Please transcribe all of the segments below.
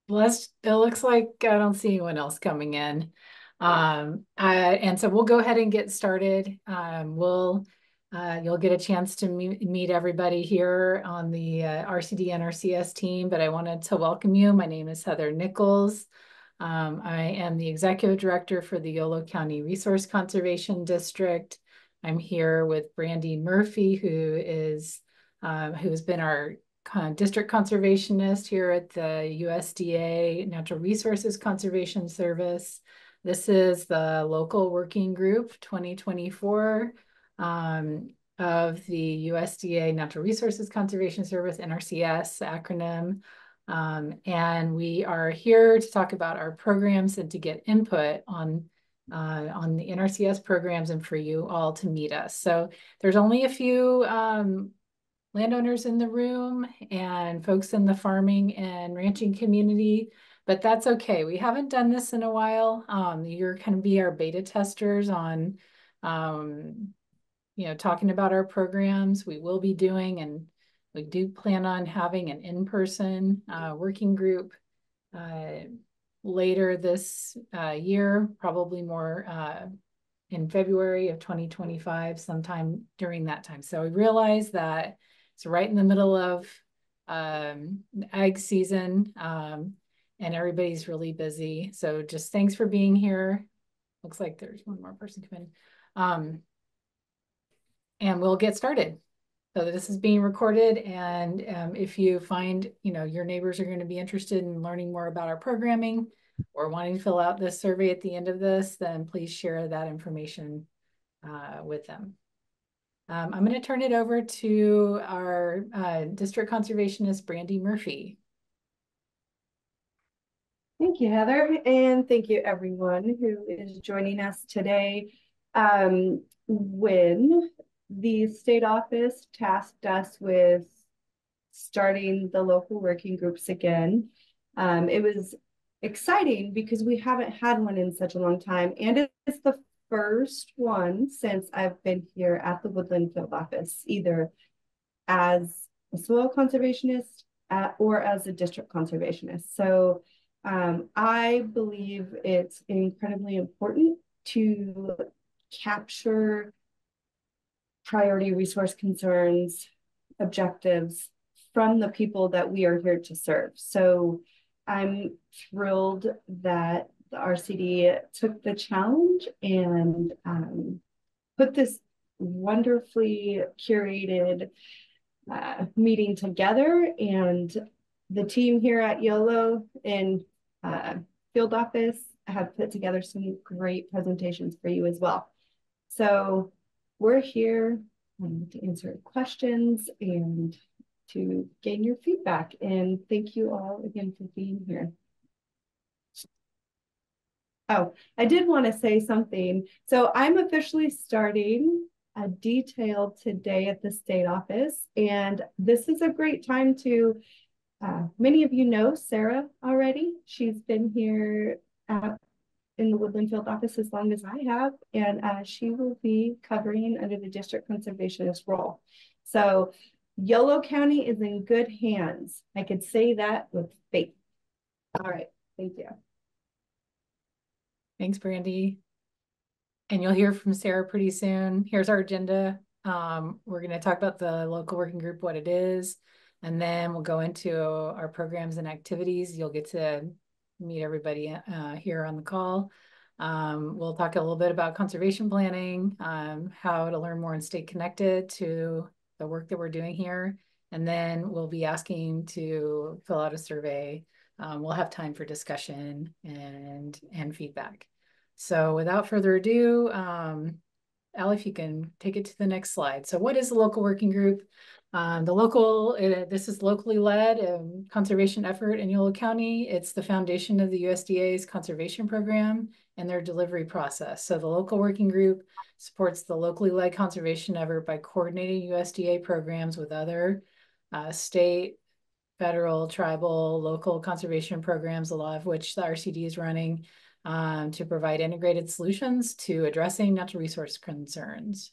Blessed. It looks like I don't see anyone else coming in. And so we'll go ahead and get started. You'll get a chance to meet everybody here on the RCD NRCS team, but I wanted to welcome you. My name is Heather Nichols. I am the Executive Director for the Yolo County Resource Conservation District. I'm here with Brandy Murphy, who has been our district conservationist here at the USDA Natural Resources Conservation Service. This is the local working group 2024 of the USDA Natural Resources Conservation Service, NRCS acronym. And we are here to talk about our programs and to get input on the NRCS programs and for you all to meet us. So there's only a few landowners in the room and folks in the farming and ranching community, but that's okay. We haven't done this in a while. You're going to be our beta testers on, talking about our programs. We will be doing, and we do plan on having an in-person working group later this year, probably more in February of 2025, sometime during that time. So we realize that it's right in the middle of ag season, and everybody's really busy. So just thanks for being here. Looks like there's one more person coming in. And we'll get started. So this is being recorded, and if you find, your neighbors are going to be interested in learning more about our programming or wanting to fill out this survey at the end of this, then please share that information with them. I'm going to turn it over to our district conservationist, Brandy Murphy. Thank you, Heather, and thank you everyone who is joining us today. When the state office tasked us with starting the local working groups again, it was exciting because we haven't had one in such a long time, and it's the first one since I've been here at the Woodland field office, either as a soil conservationist or as a district conservationist. So I believe it's incredibly important to capture priority resource concerns, objectives from the people that we are here to serve. So I'm thrilled that the RCD took the challenge and put this wonderfully curated meeting together, and the team here at Yolo in field office have put together some great presentations for you as well. So we're here to answer questions and to gain your feedback. And thank you all again for being here. Oh, I did want to say something. So I'm officially starting a detail today at the state office, and this is a great time to, many of you know Sarah already. She's been here in the Woodland field office as long as I have, and she will be covering under the district conservationist role. So Yolo County is in good hands. I could say that with faith. All right, thank you. Thanks, Brandy. And you'll hear from Sarah pretty soon. Here's our agenda. We're going to talk about the local working group, what it is, and then we'll go into our programs and activities. You'll get to meet everybody here on the call. We'll talk a little bit about conservation planning, how to learn more and stay connected to the work that we're doing here. And then we'll be asking to fill out a survey. We'll have time for discussion and feedback. So without further ado, Al, if you can take it to the next slide. So what is the local working group? This is locally led conservation effort in Yolo County. It's the foundation of the USDA's conservation program and their delivery process. So the local working group supports the locally led conservation effort by coordinating USDA programs with other state, federal, tribal, local conservation programs, a lot of which the RCD is running, to provide integrated solutions to addressing natural resource concerns.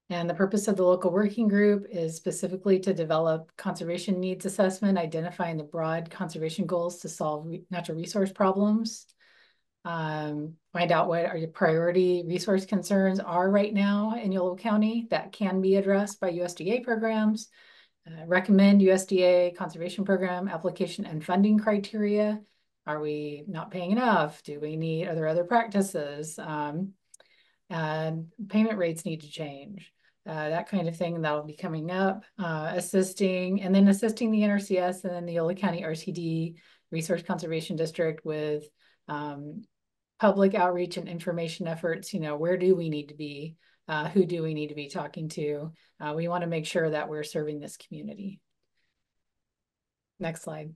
And the purpose of the local working group is specifically to develop conservation needs assessment, identifying the broad conservation goals to solve natural resource problems. Find out what your priority resource concerns are right now in Yolo County that can be addressed by USDA programs. Recommend USDA conservation program application and funding criteria. Are we not paying enough? Are there other practices? And payment rates need to change. That kind of thing that'll be coming up. Assisting the NRCS and then the Yolo County RCD Resource Conservation District with public outreach and information efforts. Where do we need to be? Who do we need to be talking to? We want to make sure that we're serving this community. Next slide.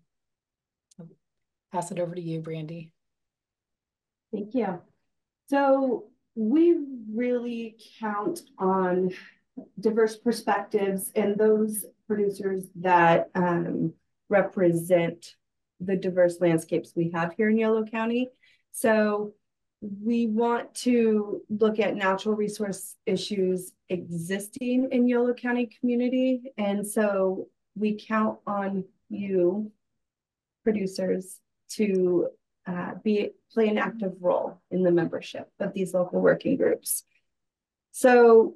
I'll pass it over to you, Brandy. Thank you. So we really count on diverse perspectives and those producers that represent the diverse landscapes we have here in Yolo County. So we want to look at natural resource issues existing in Yolo County community. And so we count on you producers to play an active role in the membership of these local working groups. So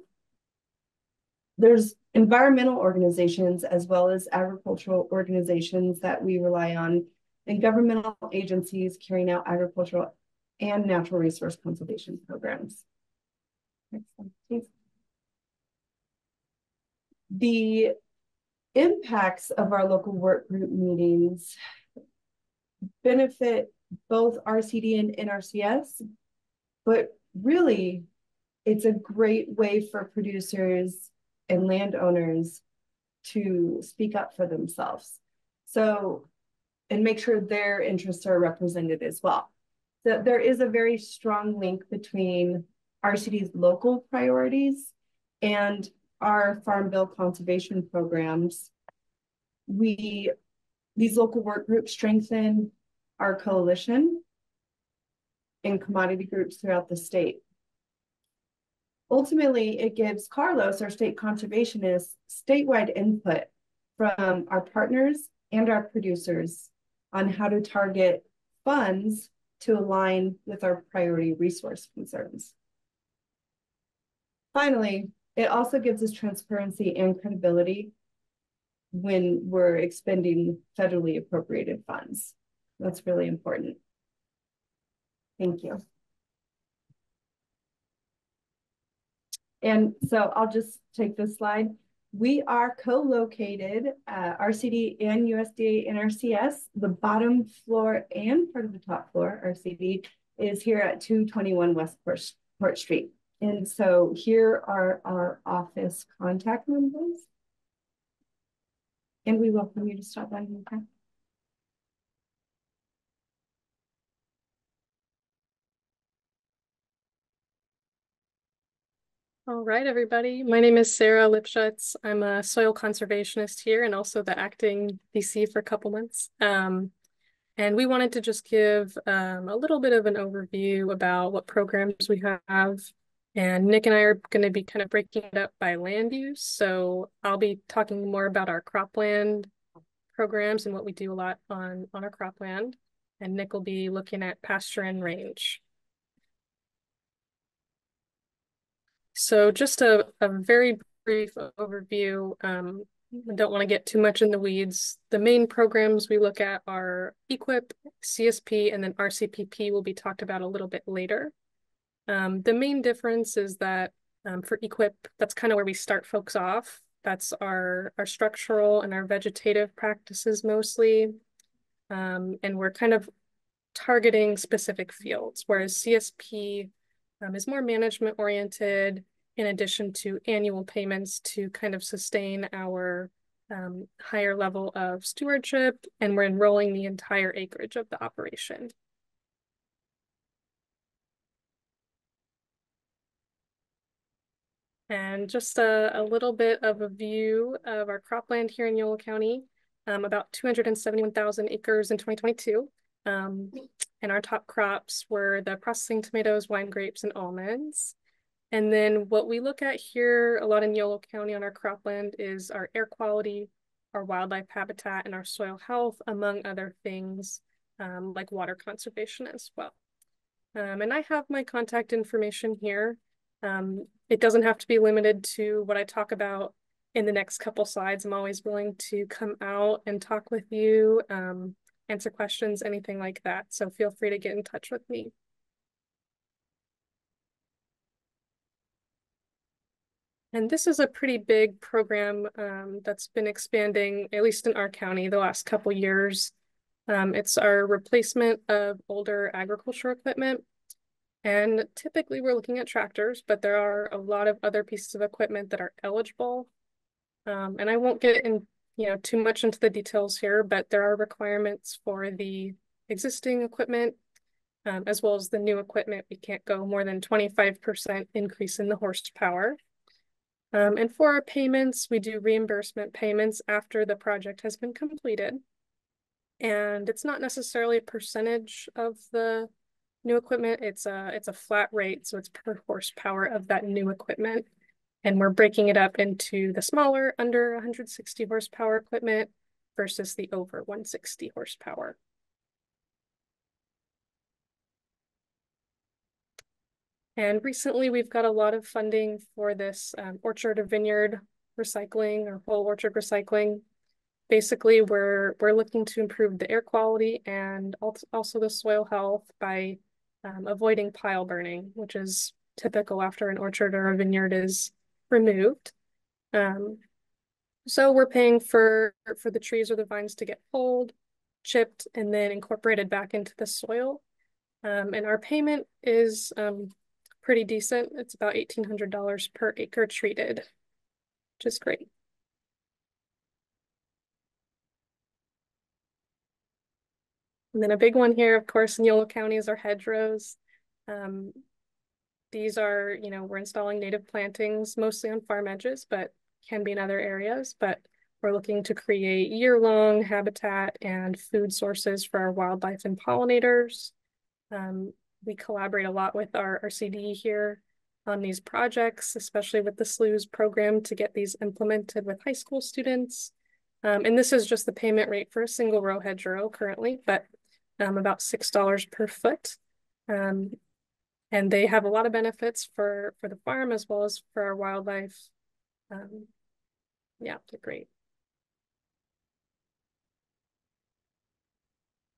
there's environmental organizations as well as agricultural organizations that we rely on, and governmental agencies carrying out agricultural and natural resource conservation programs. Next slide, please. The impacts of our local work group meetings benefit both RCD and NRCS, but really it's a great way for producers and landowners to speak up for themselves. So, and make sure their interests are represented as well. So there is a very strong link between RCD's local priorities and our Farm Bill conservation programs. These local work groups strengthen our coalition and commodity groups throughout the state. Ultimately, it gives Carlos, our state conservationist, statewide input from our partners and our producers on how to target funds to align with our priority resource concerns. Finally, it also gives us transparency and credibility when we're expending federally appropriated funds. That's really important. Thank you. And so I'll just take this slide. We are co-located, RCD and USDA NRCS. The bottom floor and part of the top floor, RCD, is here at 221 West Port Street. And so here are our office contact numbers. And we welcome you to stop by anytime. All right, everybody. My name is Sarah Lipschutz. I'm a soil conservationist here and also the acting VC for a couple months. And we wanted to just give a little bit of an overview about what programs we have. And Nick and I are going to be kind of breaking it up by land use. So I'll be talking more about our cropland programs and what we do a lot on our cropland. And Nick will be looking at pasture and range. So just a very brief overview. I don't want to get too much in the weeds. The main programs we look at are EQIP, CSP, and then RCPP will be talked about a little bit later. The main difference is that for EQIP, that's kind of where we start folks off. That's our structural and our vegetative practices mostly. And we're kind of targeting specific fields, whereas CSP is more management oriented in addition to annual payments to kind of sustain our higher level of stewardship, and we're enrolling the entire acreage of the operation. And just a little bit of a view of our cropland here in Yolo County, about 271,000 acres in 2022. And our top crops were the processing tomatoes, wine grapes, and almonds. And then what we look at here a lot in Yolo County on our cropland is our air quality, our wildlife habitat, and our soil health, among other things, like water conservation as well. And I have my contact information here. It doesn't have to be limited to what I talk about in the next couple slides. I'm always willing to come out and talk with you, answer questions, anything like that. So feel free to get in touch with me. And this is a pretty big program that's been expanding, at least in our county, the last couple years. It's our replacement of older agricultural equipment. And typically we're looking at tractors, but there are a lot of other pieces of equipment that are eligible. And I won't get in, too much into the details here, but there are requirements for the existing equipment, as well as the new equipment. We can't go more than 25% increase in the horsepower. And for our payments, we do reimbursement payments after the project has been completed. And it's not necessarily a percentage of the new equipment. It's a flat rate, so it's per horsepower of that new equipment. And we're breaking it up into the smaller under 160 horsepower equipment versus the over 160 horsepower. And recently we've got a lot of funding for this orchard or vineyard recycling or whole orchard recycling. Basically, we're looking to improve the air quality and also the soil health by avoiding pile burning, which is typical after an orchard or a vineyard is removed. So we're paying for the trees or the vines to get pulled, chipped, and then incorporated back into the soil. And our payment is pretty decent. It's about $1,800 per acre treated, which is great. And then a big one here, of course, in Yolo County is our hedgerows. These are, we're installing native plantings, mostly on farm edges, but can be in other areas. But we're looking to create year-long habitat and food sources for our wildlife and pollinators. We collaborate a lot with our RCD here on these projects, especially with the SLUES program to get these implemented with high school students. And this is just the payment rate for a single row hedgerow currently, but about $6 per foot. And they have a lot of benefits for the farm as well as for our wildlife. Yeah, they're great.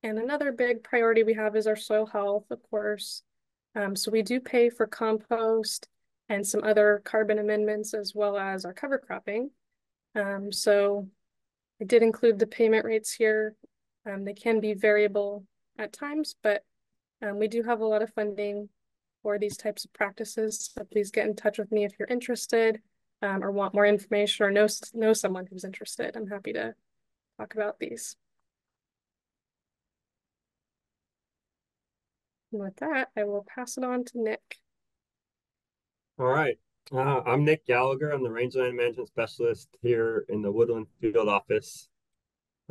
And another big priority we have is our soil health, of course. So we do pay for compost and some other carbon amendments as well as our cover cropping. So I did include the payment rates here. They can be variable at times, but we do have a lot of funding for these types of practices. So please get in touch with me if you're interested or want more information or know someone who's interested. I'm happy to talk about these. And with that, I will pass it on to Nick. All right. I'm Nick Gallagher. I'm the Rangeland Management Specialist here in the Woodland Field Office.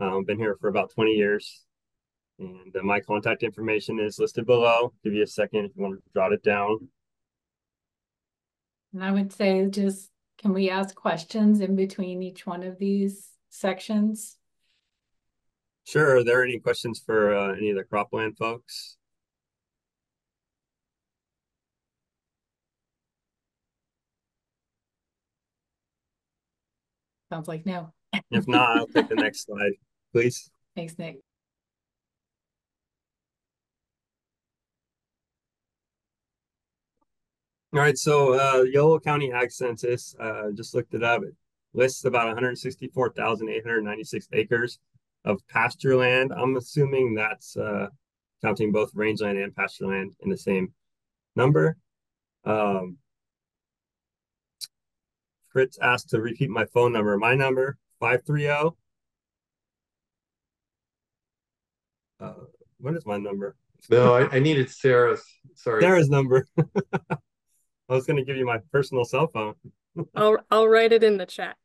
I've been here for about 20 years. And my contact information is listed below. Give you a second if you want to jot it down. And I would say just, can we ask questions in between each one of these sections? Sure. Are there any questions for any of the cropland folks? Sounds like no. If not, I'll take the next slide, please. Thanks, Nick. All right, so Yolo County Ag Census, just looked it up. It lists about 164,896 acres of pasture land. I'm assuming that's counting both rangeland and pasture land in the same number. Fritz asked to repeat my phone number. My number, 530. What is my number? No, I needed Sarah's. Sorry. Sarah's number. I was going to give you my personal cell phone. I'll write it in the chat.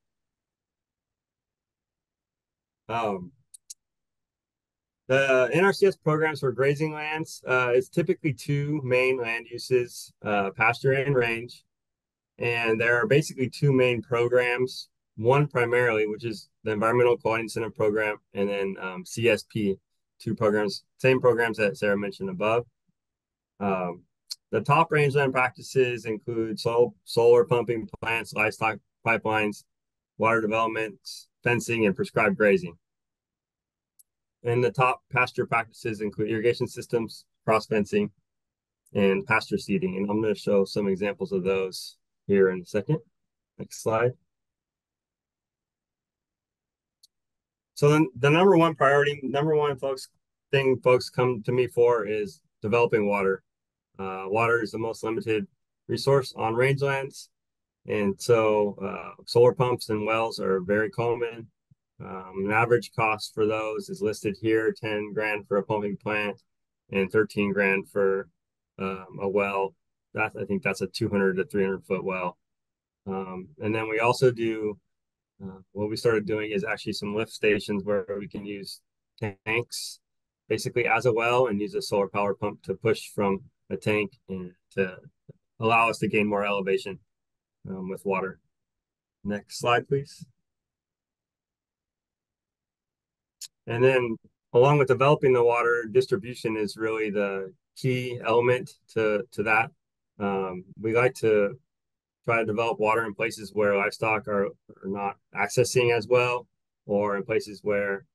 The NRCS programs for grazing lands is typically two main land uses, pasture and range. And there are basically two main programs. One primarily, which is the Environmental Quality Incentive Program, and then CSP, two programs, same programs that Sarah mentioned above. The top rangeland practices include solar pumping plants, livestock pipelines, water development, fencing, and prescribed grazing. And the top pasture practices include irrigation systems, cross fencing, and pasture seeding. And I'm going to show some examples of those here in a second. Next slide. So then the number one priority, thing folks come to me for is developing water. Water is the most limited resource on rangelands. And so solar pumps and wells are very common. An average cost for those is listed here, 10 grand for a pumping plant and 13 grand for a well. I think that's a 200 to 300 foot well. And then we also do, what we started doing is actually some lift stations where we can use tanks basically as a well and use a solar power pump to push from a tank and to allow us to gain more elevation with water. Next slide, please. And then along with developing the water, distribution is really the key element to that. We like to try to develop water in places where livestock are not accessing as well, or in places where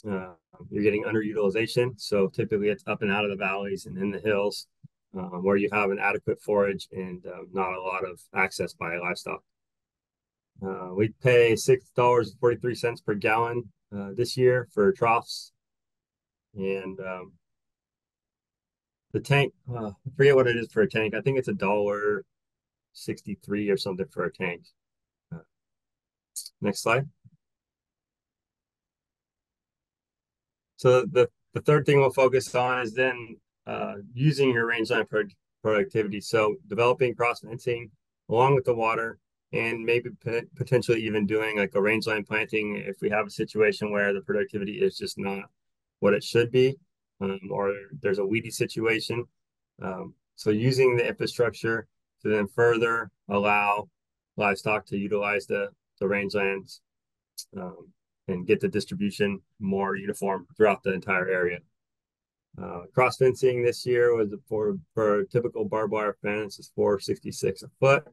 you're getting underutilization. So typically it's up and out of the valleys and in the hills where you have an adequate forage and not a lot of access by livestock. We pay $6.43 per gallon this year for troughs. And the tank, I forget what it is for a tank. I think it's $1.63 or something for a tank. Next slide. So the third thing we'll focus on is then using your rangeland productivity. So developing cross fencing along with the water, and maybe potentially even doing like a rangeland planting if we have a situation where the productivity is just not what it should be, or there's a weedy situation. So using the infrastructure to then further allow livestock to utilize the rangelands and get the distribution more uniform throughout the entire area. Cross fencing this year was for a typical barbed wire fence is $4.66 a foot,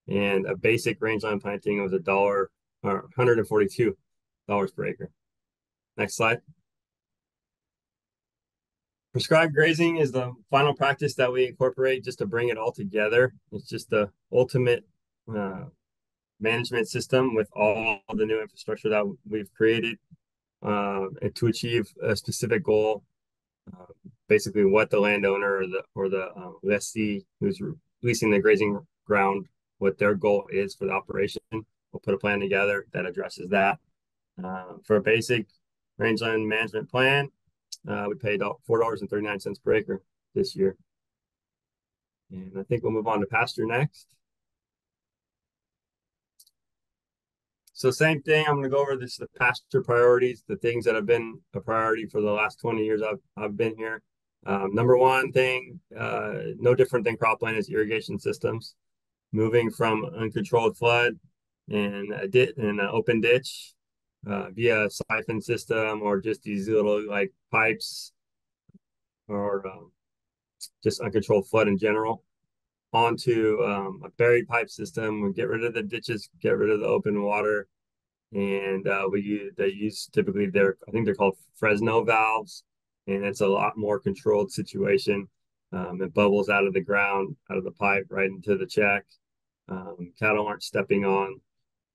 and a basic rangeland planting was $142 per acre. Next slide. Prescribed grazing is the final practice that we incorporate just to bring it all together. It's just the ultimate management system with all the new infrastructure that we've created and to achieve a specific goal. Basically, what the landowner or the lessee who's leasing the grazing ground, what their goal is for the operation. We'll put a plan together that addresses that. For a basic rangeland management plan, we paid $4.39 per acre this year. And I think we'll move on to pasture next. So same thing, I'm going to go over the pasture priorities, the things that have been a priority for the last 20 years I've been here. Number one thing, no different than cropland, is irrigation systems. Moving from uncontrolled flood and an open ditch via a siphon system, or just these little like pipes, or just uncontrolled flood in general, onto a buried pipe system. We get rid of the ditches, get rid of the open water, and they use typically I think they're called Fresno valves, and it's a lot more controlled situation. It bubbles out of the ground, out of the pipe, right into the check. Cattle aren't stepping on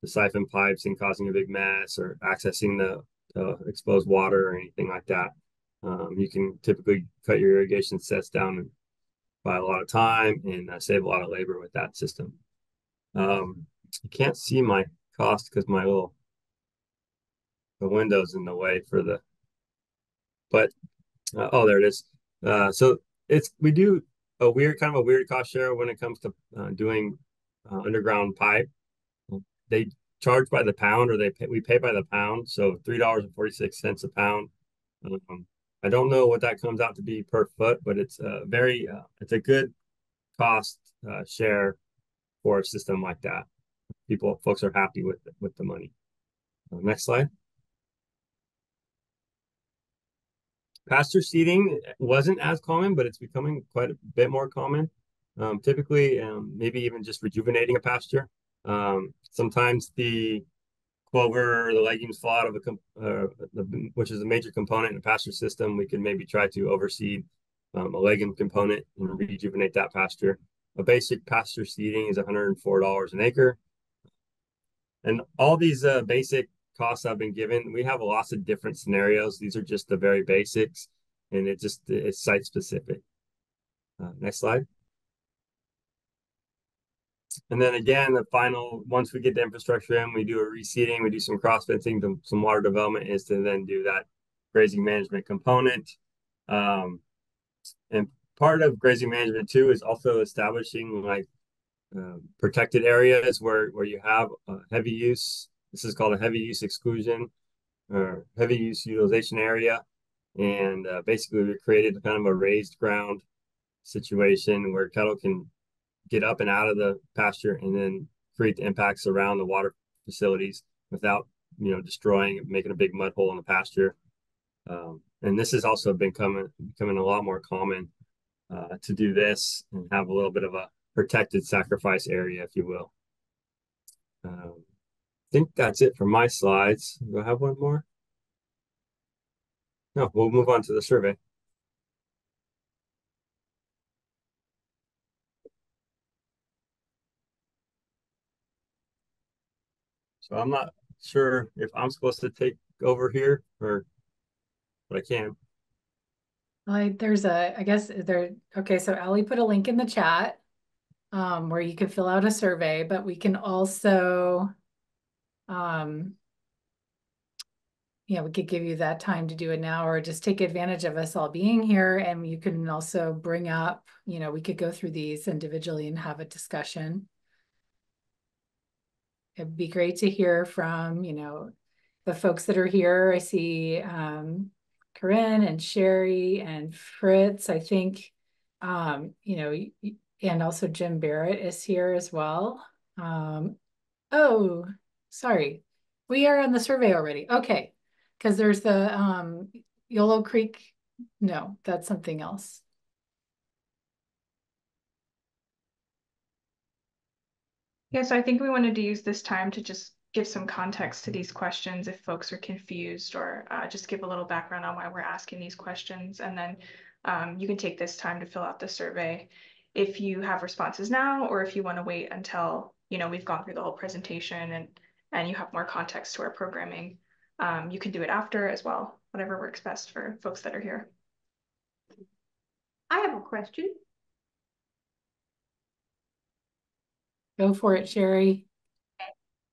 the siphon pipes and causing a big mess or accessing the exposed water or anything like that. You can typically cut your irrigation sets down by a lot of time and save a lot of labor with that system. You can't see my cost because the window's in the way for oh, there it is. So we do a weird cost share when it comes to doing underground pipe. They charge by the pound, or we pay by the pound. So $3.46 a pound. I don't know what that comes out to be per foot, but it's a good cost share for a system like that. Folks are happy with the money. Next slide. Pasture seeding wasn't as common, but it's becoming quite a bit more common. Typically, maybe even just rejuvenating a pasture. Sometimes the clover or the legumes fall out of which is a major component in a pasture system. We can maybe try to overseed a legume component and rejuvenate that pasture. A basic pasture seeding is $104 an acre. And all these basic costs I've been given, we have lots of different scenarios. These are just the very basics, and it's site specific. Next slide. And then again, once we get the infrastructure in, we do a reseeding, we do some cross fencing, some water development, is to then do that grazing management component. And part of grazing management too is also establishing like protected areas where you have heavy use. This is called a heavy use exclusion or heavy use utilization area. And basically we created kind of a raised ground situation where cattle can get up and out of the pasture and then create the impacts around the water facilities without, destroying, making a big mud hole in the pasture. And this has also becoming a lot more common to do this and have a little bit of a protected sacrifice area, if you will. I think that's it for my slides. Do I have one more? No, we'll move on to the survey. So I'm not sure if I'm supposed to take over here but I can. Okay, so Allie put a link in the chat where you can fill out a survey, but we can also, we could give you that time to do it now, or just take advantage of us all being here. And you can also bring up, we could go through these individually and have a discussion. It'd be great to hear from, the folks that are here. I see Corinne and Sherry and Fritz, I think, and also Jim Barrett is here as well. Oh, sorry. We are on the survey already. Okay. Because there's the Yolo Creek. No, that's something else. Yeah, so I think we wanted to use this time to just give some context to these questions if folks are confused, or just give a little background on why we're asking these questions. And then you can take this time to fill out the survey if you have responses now, or if you want to wait until we've gone through the whole presentation and you have more context to our programming. You can do it after as well, whatever works best for folks that are here. I have a question. Go for it, Sherry.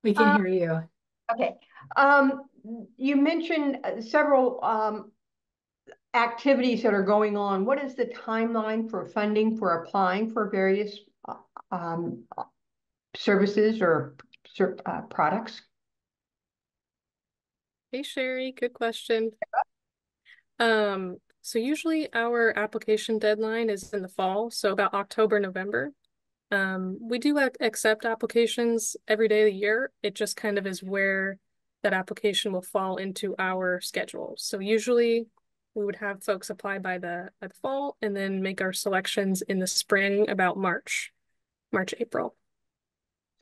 We can hear you. Okay. You mentioned several activities that are going on. What is the timeline for funding for applying for various services or products? Hey, Sherry, good question. So usually our application deadline is in the fall, so about October, November. We do accept applications every day of the year. It just kind of is where that application will fall into our schedule. So usually we would have folks apply by the fall and then make our selections in the spring about March, April.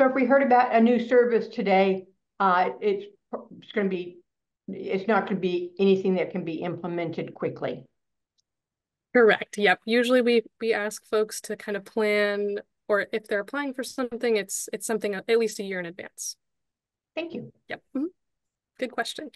So if we heard about a new service today, it's not going to be anything that can be implemented quickly. Correct. Yep. Usually we ask folks to kind of plan, or if they're applying for something, it's something at least a year in advance. Thank you. Yep. Mm-hmm. Good question.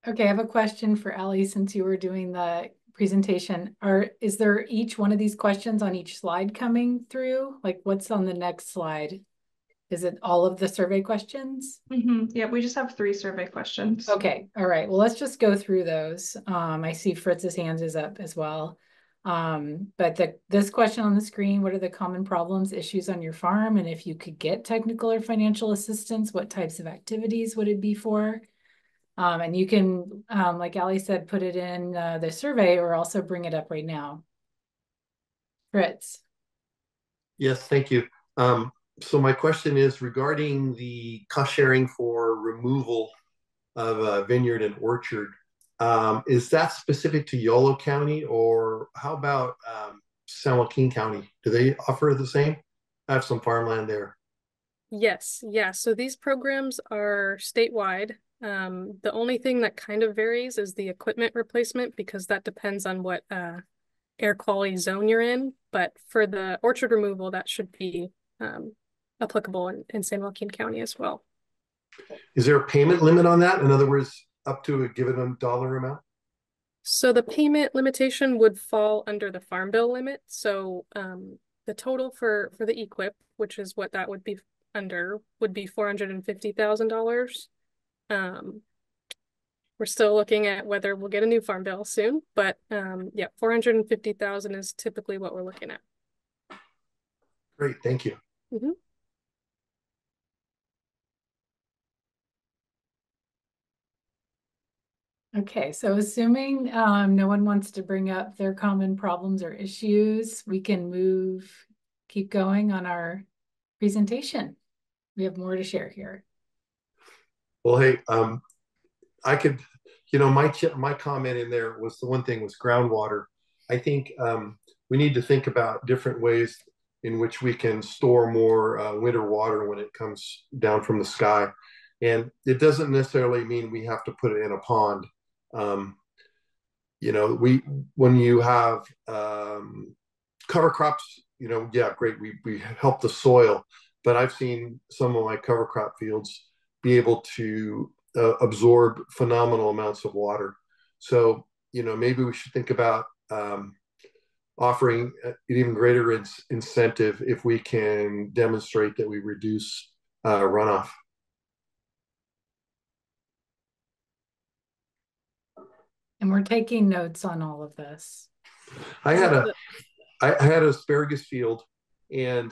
Okay, I have a question for Allie since you were doing the presentation. Is there each one of these questions on each slide coming through? Like what's on the next slide? Is it all of the survey questions? Yeah, we just have 3 survey questions. Okay, all right. Well, let's just go through those. I see Fritz's hand is up as well. But this question on the screen, what are the common problems, issues on your farm? And if you could get technical or financial assistance, what types of activities would it be for? And you can, like Ali said, put it in the survey or also bring it up right now. Fritz. Yes, thank you. So my question is regarding the cost sharing for removal of a vineyard and orchard. Is that specific to Yolo County, or how about San Joaquin County? Do they offer the same? I have some farmland there. Yes, yeah. So these programs are statewide. The only thing that kind of varies is the equipment replacement because that depends on what air quality zone you're in. But for the orchard removal, that should be applicable in San Joaquin County as well. Is there a payment limit on that? In other words, up to a given dollar amount? So the payment limitation would fall under the farm bill limit. So the total for the equip, which is what that would be under, would be $450,000. We're still looking at whether we'll get a new farm bill soon, but yeah, 450,000 is typically what we're looking at. Great, thank you. Mm-hmm. Okay, so assuming no one wants to bring up their common problems or issues, we can keep going on our presentation. We have more to share here. Well, hey, I could, my comment in there was the one thing was groundwater. I think we need to think about different ways in which we can store more winter water when it comes down from the sky. And it doesn't necessarily mean we have to put it in a pond. When you have cover crops, yeah, great, we help the soil, but I've seen some of my cover crop fields be able to absorb phenomenal amounts of water. So, maybe we should think about offering an even greater incentive if we can demonstrate that we reduce runoff. And we're taking notes on all of this. I had an asparagus field, and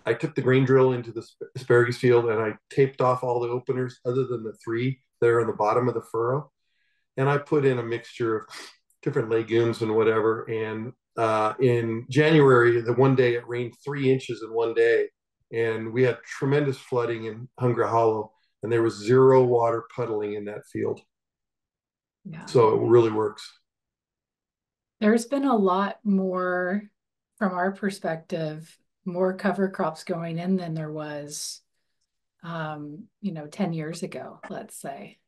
I took the grain drill into the asparagus field and I taped off all the openers other than the 3 that are on the bottom of the furrow. And I put in a mixture of different legumes and whatever. And in January, the one day it rained 3 inches in one day. And we had tremendous flooding in Hunger Hollow, and there was 0 water puddling in that field. Yeah. So it really works. There's been a lot more, from our perspective, more cover crops going in than there was, 10 years ago, let's say,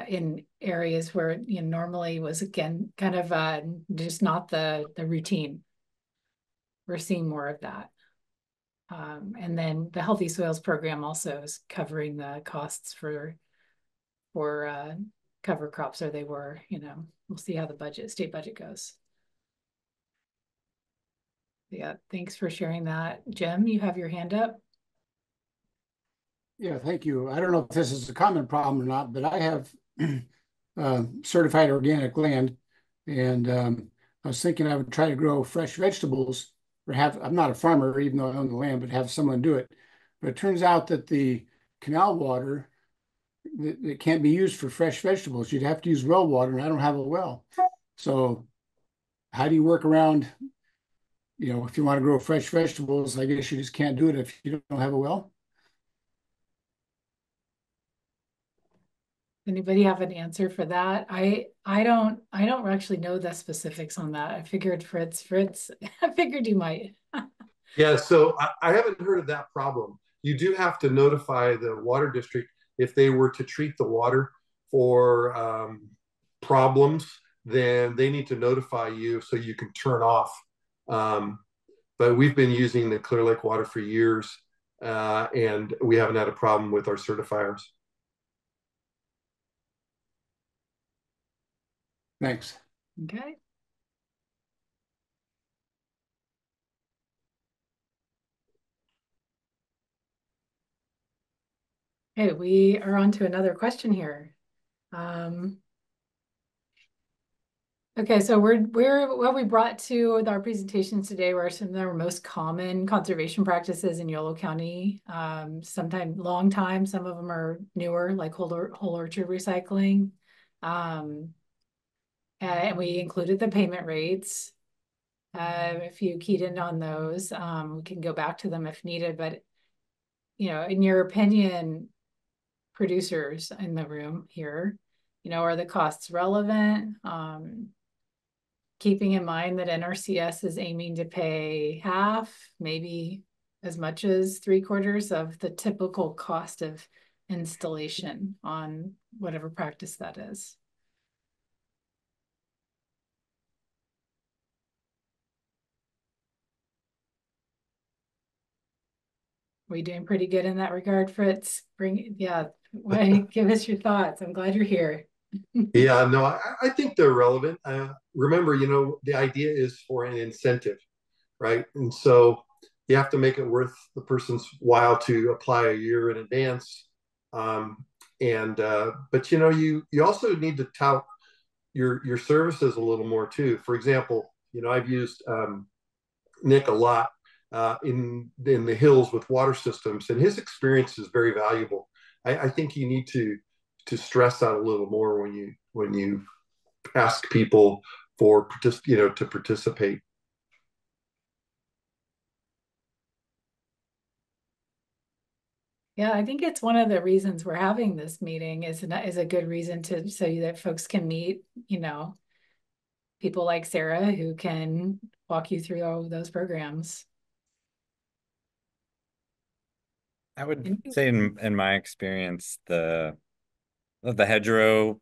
in areas where, normally was, again, kind of just not the routine. We're seeing more of that. And then the Healthy Soils program also is covering the costs for cover crops, or they were, we'll see how the state budget goes. Yeah, thanks for sharing that. Jim, you have your hand up. Yeah, thank you. I don't know if this is a common problem or not, but I have certified organic land, and I was thinking I would try to grow fresh vegetables, or I'm not a farmer, even though I own the land, but have someone do it. But it turns out that the canal water that can't be used for fresh vegetables. You'd have to use well water, and I don't have a well. So how do you work around, if you want to grow fresh vegetables, I guess you just can't do it if you don't have a well? Anybody have an answer for that? I don't actually know the specifics on that. I figured Fritz, I figured you might. Yeah, so I haven't heard of that problem. You do have to notify the water district if they were to treat the water for problems, then they need to notify you so you can turn off. But we've been using the Clear Lake water for years, and we haven't had a problem with our certifiers. Thanks. Okay. Okay, we are on to another question here. Okay, so what we brought to with our presentations today were some of our most common conservation practices in Yolo County. Sometimes long time, some of them are newer, like whole orchard recycling. And we included the payment rates. If you keyed in on those, we can go back to them if needed. But in your opinion, producers in the room here, are the costs relevant? Keeping in mind that NRCS is aiming to pay half, maybe as much as 3/4 of the typical cost of installation on whatever practice that is. Are we doing pretty good in that regard, Fritz? Give us your thoughts. I'm glad you're here. Yeah, no, I think they're relevant. Remember, the idea is for an incentive, right? And so you have to make it worth the person's while to apply a year in advance. But you also need to tout your services a little more too. For example, I've used Nick a lot in the hills with water systems, and his experience is very valuable. I think you need to stress that a little more when you ask people to participate. Yeah, I think it's one of the reasons we're having this meeting is a good reason so that folks can meet, people like Sarah who can walk you through all those programs. I would say in my experience, the hedgerow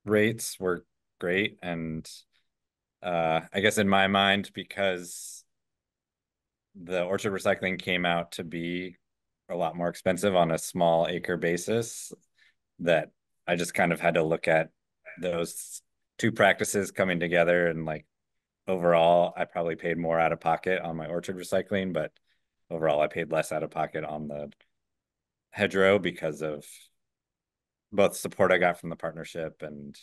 rates were great. And I guess in my mind, because the orchard recycling came out to be a lot more expensive on a small acre basis, that I just kind of had to look at those two practices coming together, and like overall, I probably paid more out of pocket on my orchard recycling, but overall I paid less out of pocket on the hedgerow because of both support I got from the partnership and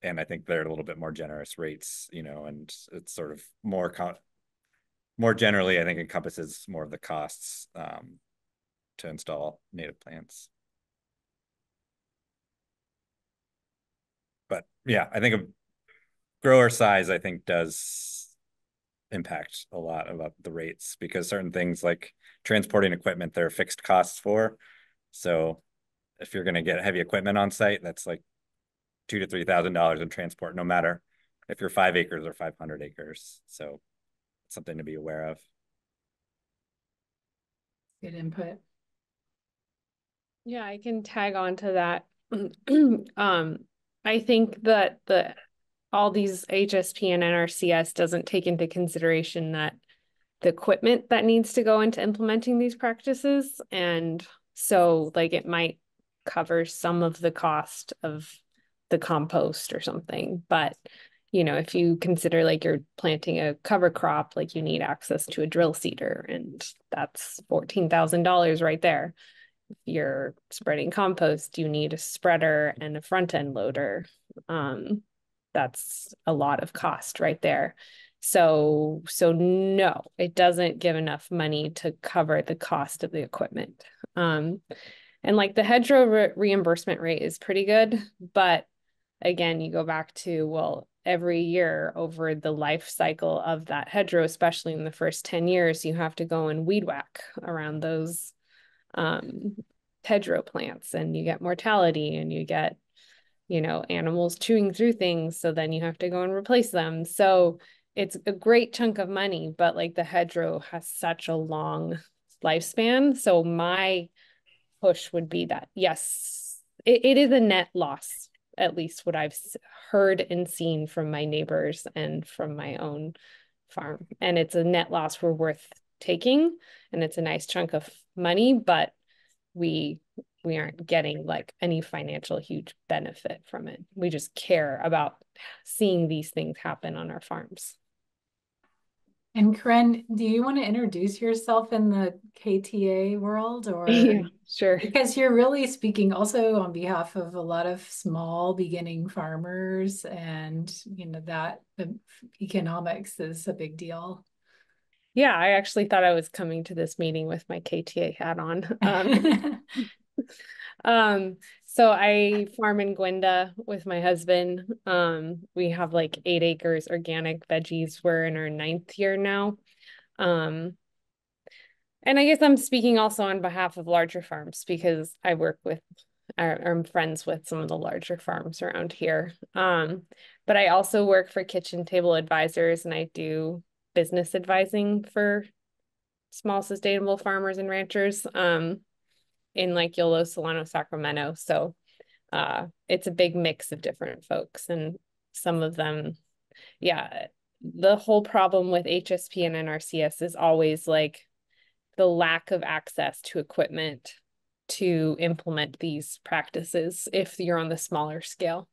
I think they're a little bit more generous rates, and it's sort of more generally, I think encompasses more of the costs to install native plants. But yeah, I think a grower size, I think, does impact a lot about the rates, because certain things like transporting equipment, there are fixed costs for. So if you're going to get heavy equipment on site, that's like $2,000 to $3,000 in transport, no matter if you're 5 acres or 500 acres. So it's something to be aware of. Good input. Yeah, I can tag on to that. I think that all these HSP and NRCS doesn't take into consideration that the equipment that needs to go into implementing these practices. And so like it might cover some of the cost of the compost or something. But, if you consider like you're planting a cover crop, like you need access to a drill seeder, and that's $14,000 right there. If you're spreading compost, you need a spreader and a front end loader. That's a lot of cost right there. So no, it doesn't give enough money to cover the cost of the equipment. And like the hedgerow reimbursement rate is pretty good, but again, you go back to, well, every year over the life cycle of that hedgerow, especially in the first 10 years, you have to go and weed whack around those hedgerow plants, and you get mortality, and you get, animals chewing through things. So then you have to go and replace them. So it's a great chunk of money, but like the hedgerow has such a long lifespan. So my push would be that, yes, it is a net loss, at least what I've heard and seen from my neighbors and from my own farm. And it's a net loss we're worth taking, and it's a nice chunk of money, but we aren't getting like any financial huge benefit from it. We just care about seeing these things happen on our farms. And Corinne, do you want to introduce yourself in the KTA world, or Yeah, sure. because you're really speaking also on behalf of a lot of small beginning farmers, and you know that the economics is a big deal. Yeah, I actually thought I was coming to this meeting with my KTA hat on. So I farm in Gwenda with my husband. We have like 8 acres organic veggies. We're in our 9th year now. And I guess I'm speaking also on behalf of larger farms because I work with, I'm friends with some of the larger farms around here. But I also work for Kitchen Table Advisors, and I do business advising for small sustainable farmers and ranchers in like Yolo, Solano, Sacramento. So it's a big mix of different folks, and some of them, yeah, the whole problem with HSP and NRCS is always like the lack of access to equipment to implement these practices if you're on the smaller scale.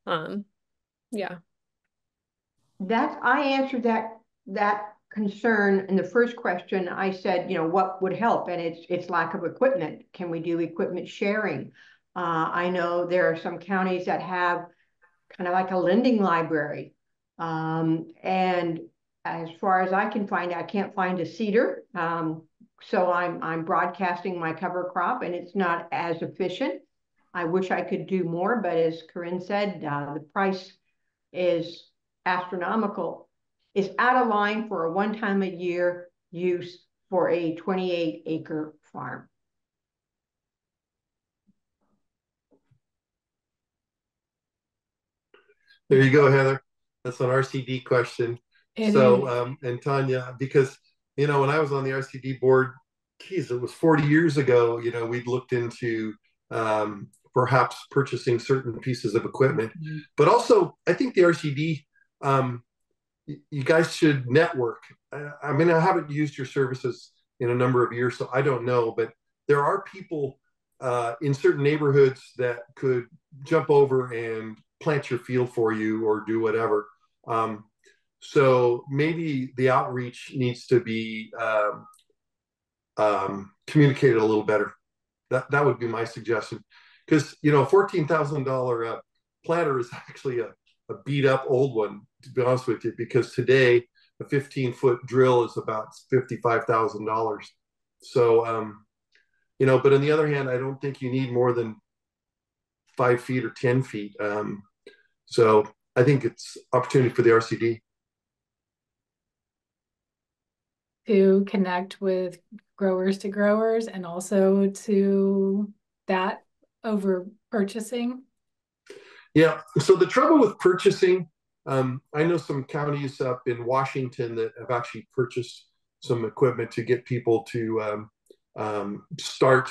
Yeah. I answered that concern in the first question. I said, you know, what would help? And it's lack of equipment. Can we do equipment sharing? I know there are some counties that have kind of like a lending library. And as far as I can find, I can't find a cedar. So I'm broadcasting my cover crop, and it's not as efficient. I wish I could do more, but as Corinne said, the price is astronomical. It's out of line for a one-time-a-year use for a 28-acre farm. There you go, Heather. That's an RCD question. And Tanya, because, you know, when I was on the RCD board, geez, it was 40 years ago, you know, we'd looked into perhaps purchasing certain pieces of equipment. But also, I think the RCD, you guys should network. I mean, I haven't used your services in a number of years, so I don't know, but there are people in certain neighborhoods that could jump over and plant your field for you or do whatever. So maybe the outreach needs to be communicated a little better. That would be my suggestion. Because, you know, a $14,000 planter is actually a beat up old one, to be honest with you, because today a 15-foot drill is about $55,000. So, you know, but on the other hand, I don't think you need more than 5 feet or 10 feet. So I think it's opportunity for the RCD to connect with growers to growers, and also to that over purchasing. Yeah. So the trouble with purchasing, I know some counties up in Washington that have actually purchased some equipment to get people to start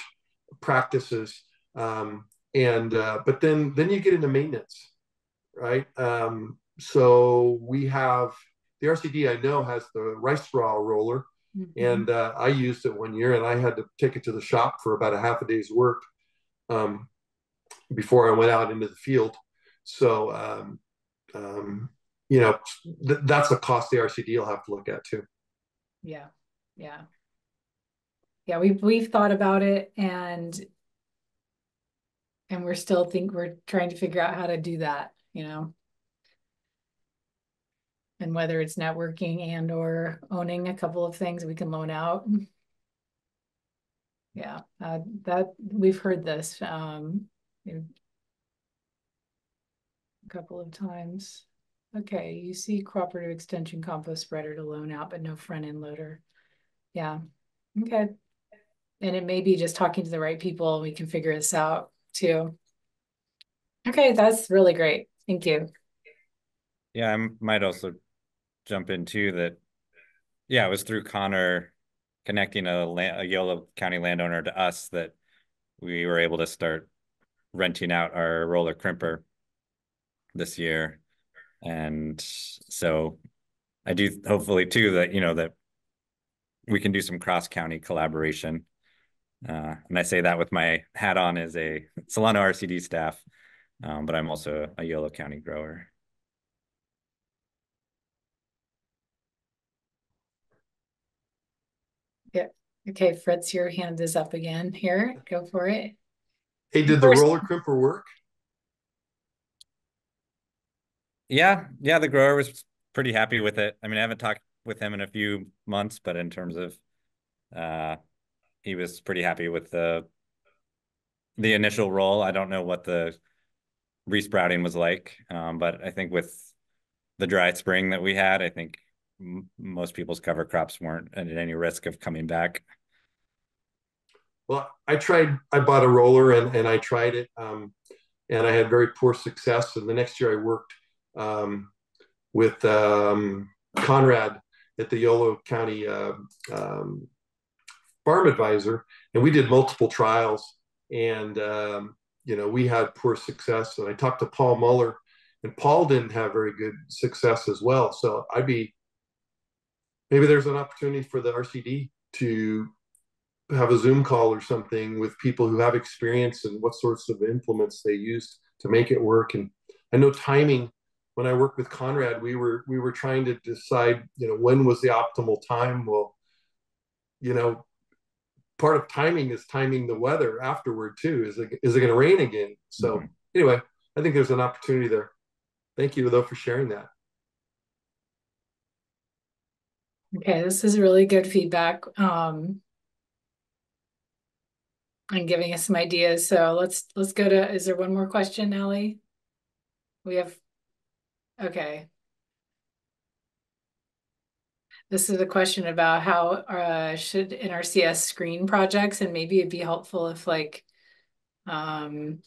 practices. But then you get into maintenance, right? So we have the RCD, I know, has the rice straw roller, and I used it one year, and I had to take it to the shop for about a half a day's work before I went out into the field. So, you know, that's a cost the RCD will have to look at too. Yeah, yeah, yeah. We've thought about it, and we're trying to figure out how to do that, you know, and whether it's networking and or owning a couple of things we can loan out. Yeah, that we've heard this a couple of times. Okay, you see cooperative extension compost spreader to loan out, but no front end loader. Yeah, okay. And it may be just talking to the right people, and we can figure this out too. Okay, that's really great. Thank you. Yeah, I might also jump in too that, yeah, it was through Connor connecting a Yolo County landowner to us that we were able to start renting out our roller crimper this year. And so I do hopefully too that, you know, that we can do some cross-county collaboration. And I say that with my hat on as a Solano RCD staff, but I'm also a Yolo County grower. Yeah. Okay, Fritz, your hand is up again here. Go for it. Hey, did the roller crimper work? Yeah, the grower was pretty happy with it. I mean, I haven't talked with him in a few months, but in terms of he was pretty happy with the initial roll. I don't know what the resprouting was like, but I think with the dry spring that we had, I think most people's cover crops weren't at any risk of coming back. Well, I bought a roller and I tried it, and I had very poor success. And the next year I worked with Conrad at the Yolo County farm advisor, and we did multiple trials, and we had poor success. And I talked to Paul Muller, and Paul didn't have very good success as well. So maybe there's an opportunity for the RCD to have a Zoom call or something with people who have experience and what sorts of implements they used to make it work. And I know timing. When I worked with Conrad, we were trying to decide, when was the optimal time. Well, part of timing is timing the weather afterward too. Is it going to rain again? So anyway, I think there's an opportunity there. Thank you though for sharing that. Okay, this is really good feedback. And giving us some ideas. So let's go to, is there one more question, Allie? We have, okay. This is a question about how should NRCS screen projects, and maybe it'd be helpful if someone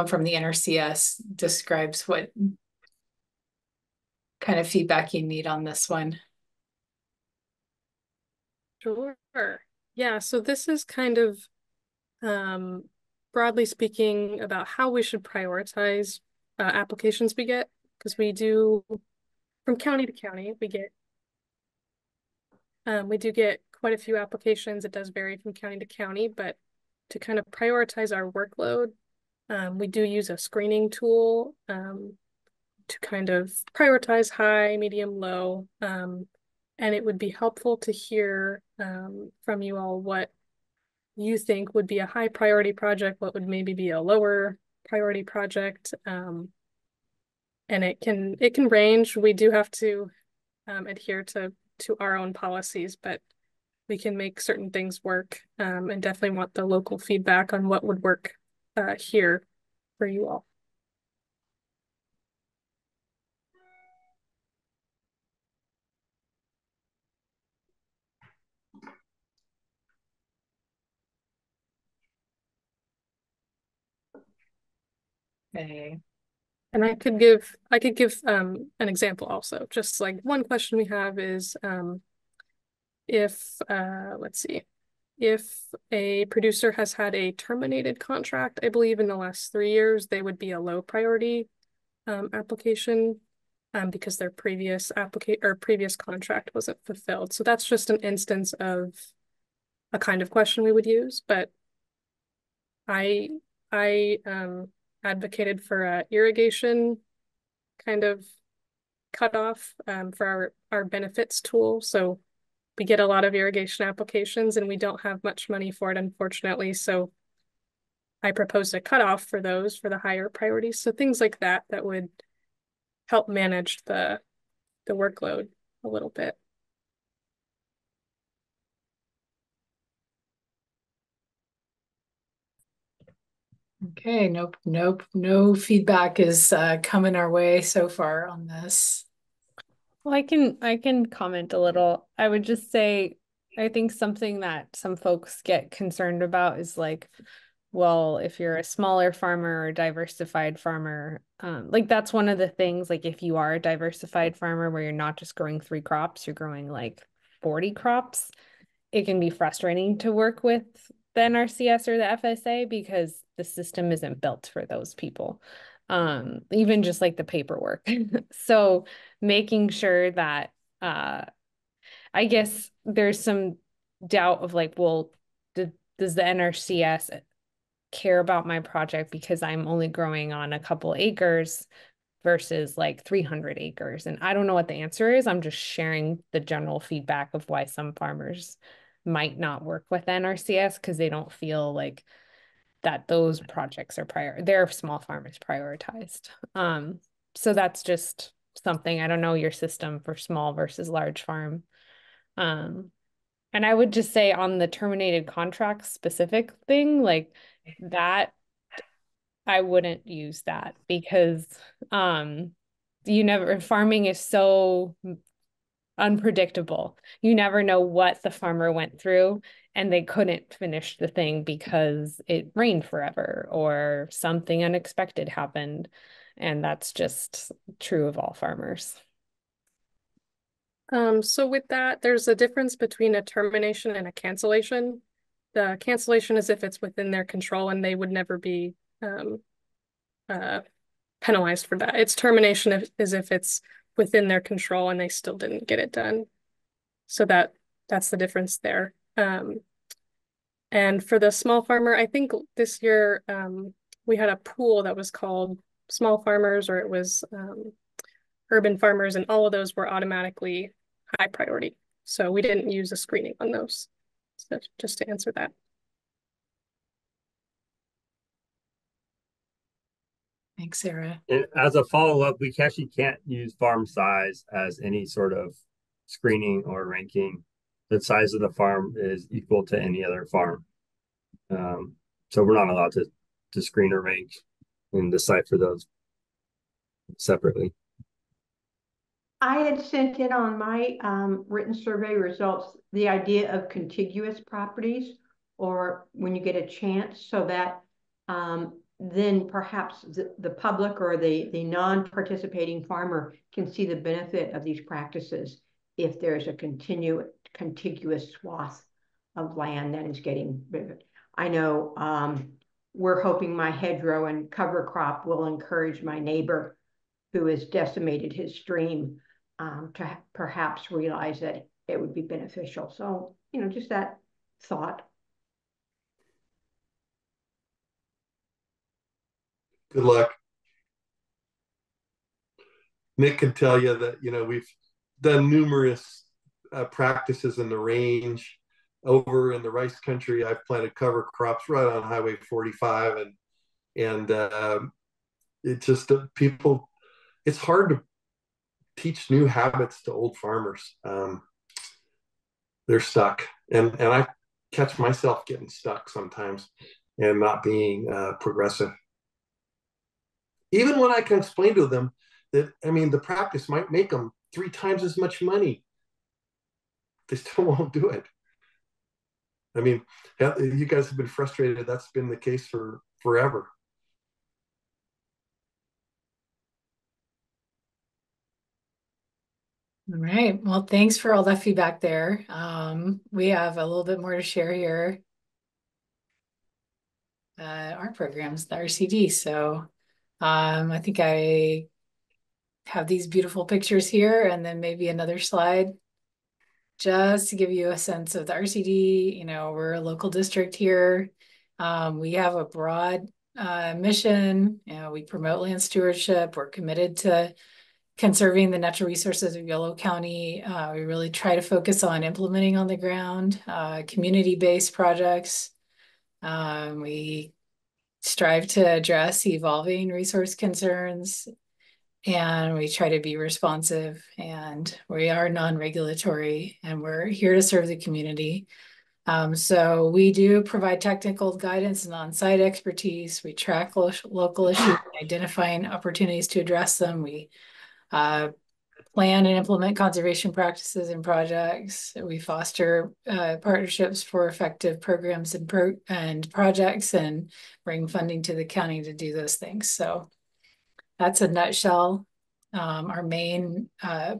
from the NRCS describes what kind of feedback you need on this one. Sure. Yeah, so this is kind of broadly speaking about how we should prioritize applications we get, because we do, from county to county, we do get quite a few applications. It does vary from county to county, but to kind of prioritize our workload, we do use a screening tool to kind of prioritize high, medium, low, and it would be helpful to hear from you all what you think would be a high priority project, what would maybe be a lower priority project. And it can range. We do have to adhere to our own policies, but we can make certain things work, and definitely want the local feedback on what would work here for you all. Okay. And I could give an example also. Just like one question we have is if let's see, if a producer has had a terminated contract, I believe in the last 3 years, they would be a low priority application because their previous contract wasn't fulfilled. So that's just an instance of a kind of question we would use. But I advocated for a irrigation kind of cutoff for our benefits tool. So we get a lot of irrigation applications and we don't have much money for it, unfortunately. So I proposed a cutoff for those for the higher priorities. So things like that would help manage the workload a little bit. Okay, no feedback is coming our way so far on this. Well, I can comment a little. I would just say, I think something that some folks get concerned about is like, well, if you're a smaller farmer or diversified farmer, like that's one of the things, like if you are a diversified farmer where you're not just growing 3 crops, you're growing like 40 crops, it can be frustrating to work with the NRCS or the FSA because the system isn't built for those people. Even just like the paperwork. So making sure that I guess there's some doubt of like, well, does the NRCS care about my project because I'm only growing on a couple acres versus like 300 acres? And I don't know what the answer is. I'm just sharing the general feedback of why some farmers might not work with NRCS because they don't feel like that those projects are their small farm is prioritized. So that's just something. I don't know your system for small versus large farm. And I would just say on the terminated contract specific thing, like that, I wouldn't use that because farming is so unpredictable. You never know what the farmer went through, and they couldn't finish the thing because it rained forever or something unexpected happened. And that's just true of all farmers. So with that, there's a difference between a termination and a cancellation. The cancellation is if it's within their control and they would never be penalized for that. Its termination is if it's within their control and they still didn't get it done. So that's the difference there. And for the small farmer, I think this year we had a pool that was called small farmers, or it was urban farmers, and all of those were automatically high priority. So we didn't use a screening on those. So just to answer that. Thanks, Sarah. And as a follow-up, we actually can't use farm size as any sort of screening or ranking. The size of the farm is equal to any other farm. So we're not allowed to screen or rank and decipher those separately. I had sent in on my written survey results the idea of contiguous properties, or when you get a chance, so that then perhaps the public or the non-participating farmer can see the benefit of these practices if there's a contiguous swath of land that is getting rid of it. I know we're hoping my hedgerow and cover crop will encourage my neighbor who has decimated his stream to perhaps realize that it would be beneficial. So, just that thought. Good luck. Nick can tell you that, we've done numerous practices in the range. Over in the rice country, I've planted cover crops right on Highway 45, and it just it's hard to teach new habits to old farmers. They're stuck, and I catch myself getting stuck sometimes and not being progressive. Even when I can explain to them that, the practice might make them 3 times as much money, they still won't do it. You guys have been frustrated. That's been the case for forever. All right. Well, thanks for all that feedback there. We have a little bit more to share here. Our programs, the RCD. So I think I have these beautiful pictures here, and then maybe another slide just to give you a sense of the RCD. We're a local district here. We have a broad mission. We promote land stewardship. We're committed to conserving the natural resources of Yolo County. We really try to focus on implementing on the ground, community-based projects. We strive to address evolving resource concerns, and we try to be responsive, and we are non-regulatory, and we're here to serve the community. So we do provide technical guidance and on-site expertise. We track local issues, identifying opportunities to address them. We plan and implement conservation practices and projects. We foster partnerships for effective programs and projects, and bring funding to the county to do those things. So that's a nutshell. Our main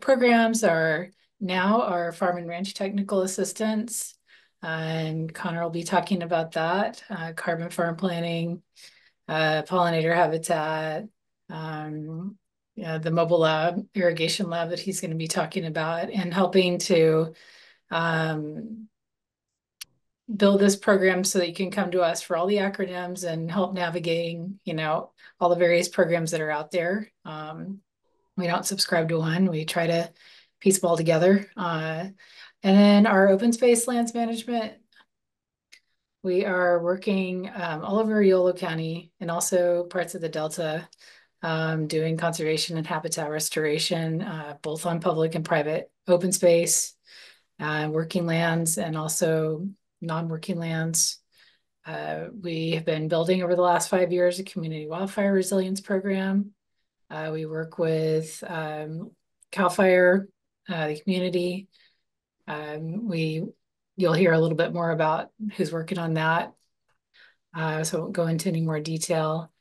programs are now our farm and ranch technical assistance, and Connor will be talking about that, carbon farm planning, pollinator habitat, the mobile lab, irrigation lab that he's going to be talking about, and helping to build this program so that you can come to us for all the acronyms and help navigating, all the various programs that are out there. We don't subscribe to one. We try to piece them all together. And then our open space lands management, we are working all over Yolo County and also parts of the Delta, doing conservation and habitat restoration, both on public and private open space, working lands, and also non-working lands. We have been building over the last 5 years a community wildfire resilience program. We work with CAL FIRE, the community. You'll hear a little bit more about who's working on that. So I won't go into any more detail.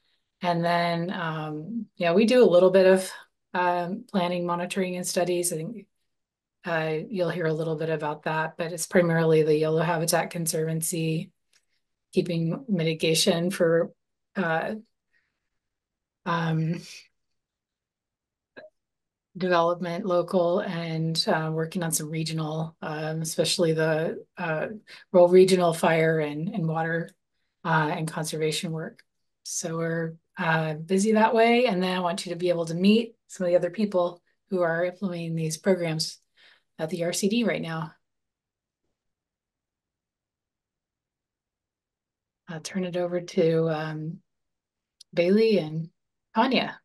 And then, yeah, we do a little bit of planning, monitoring, and studies. I think you'll hear a little bit about that, but it's primarily the Yolo Habitat Conservancy, keeping mitigation for development local, and working on some regional, especially the rural regional fire and water and conservation work. So we're busy that way. And then I want you to be able to meet some of the other people who are implementing these programs at the RCD right now. I'll turn it over to Bailey and Tanya.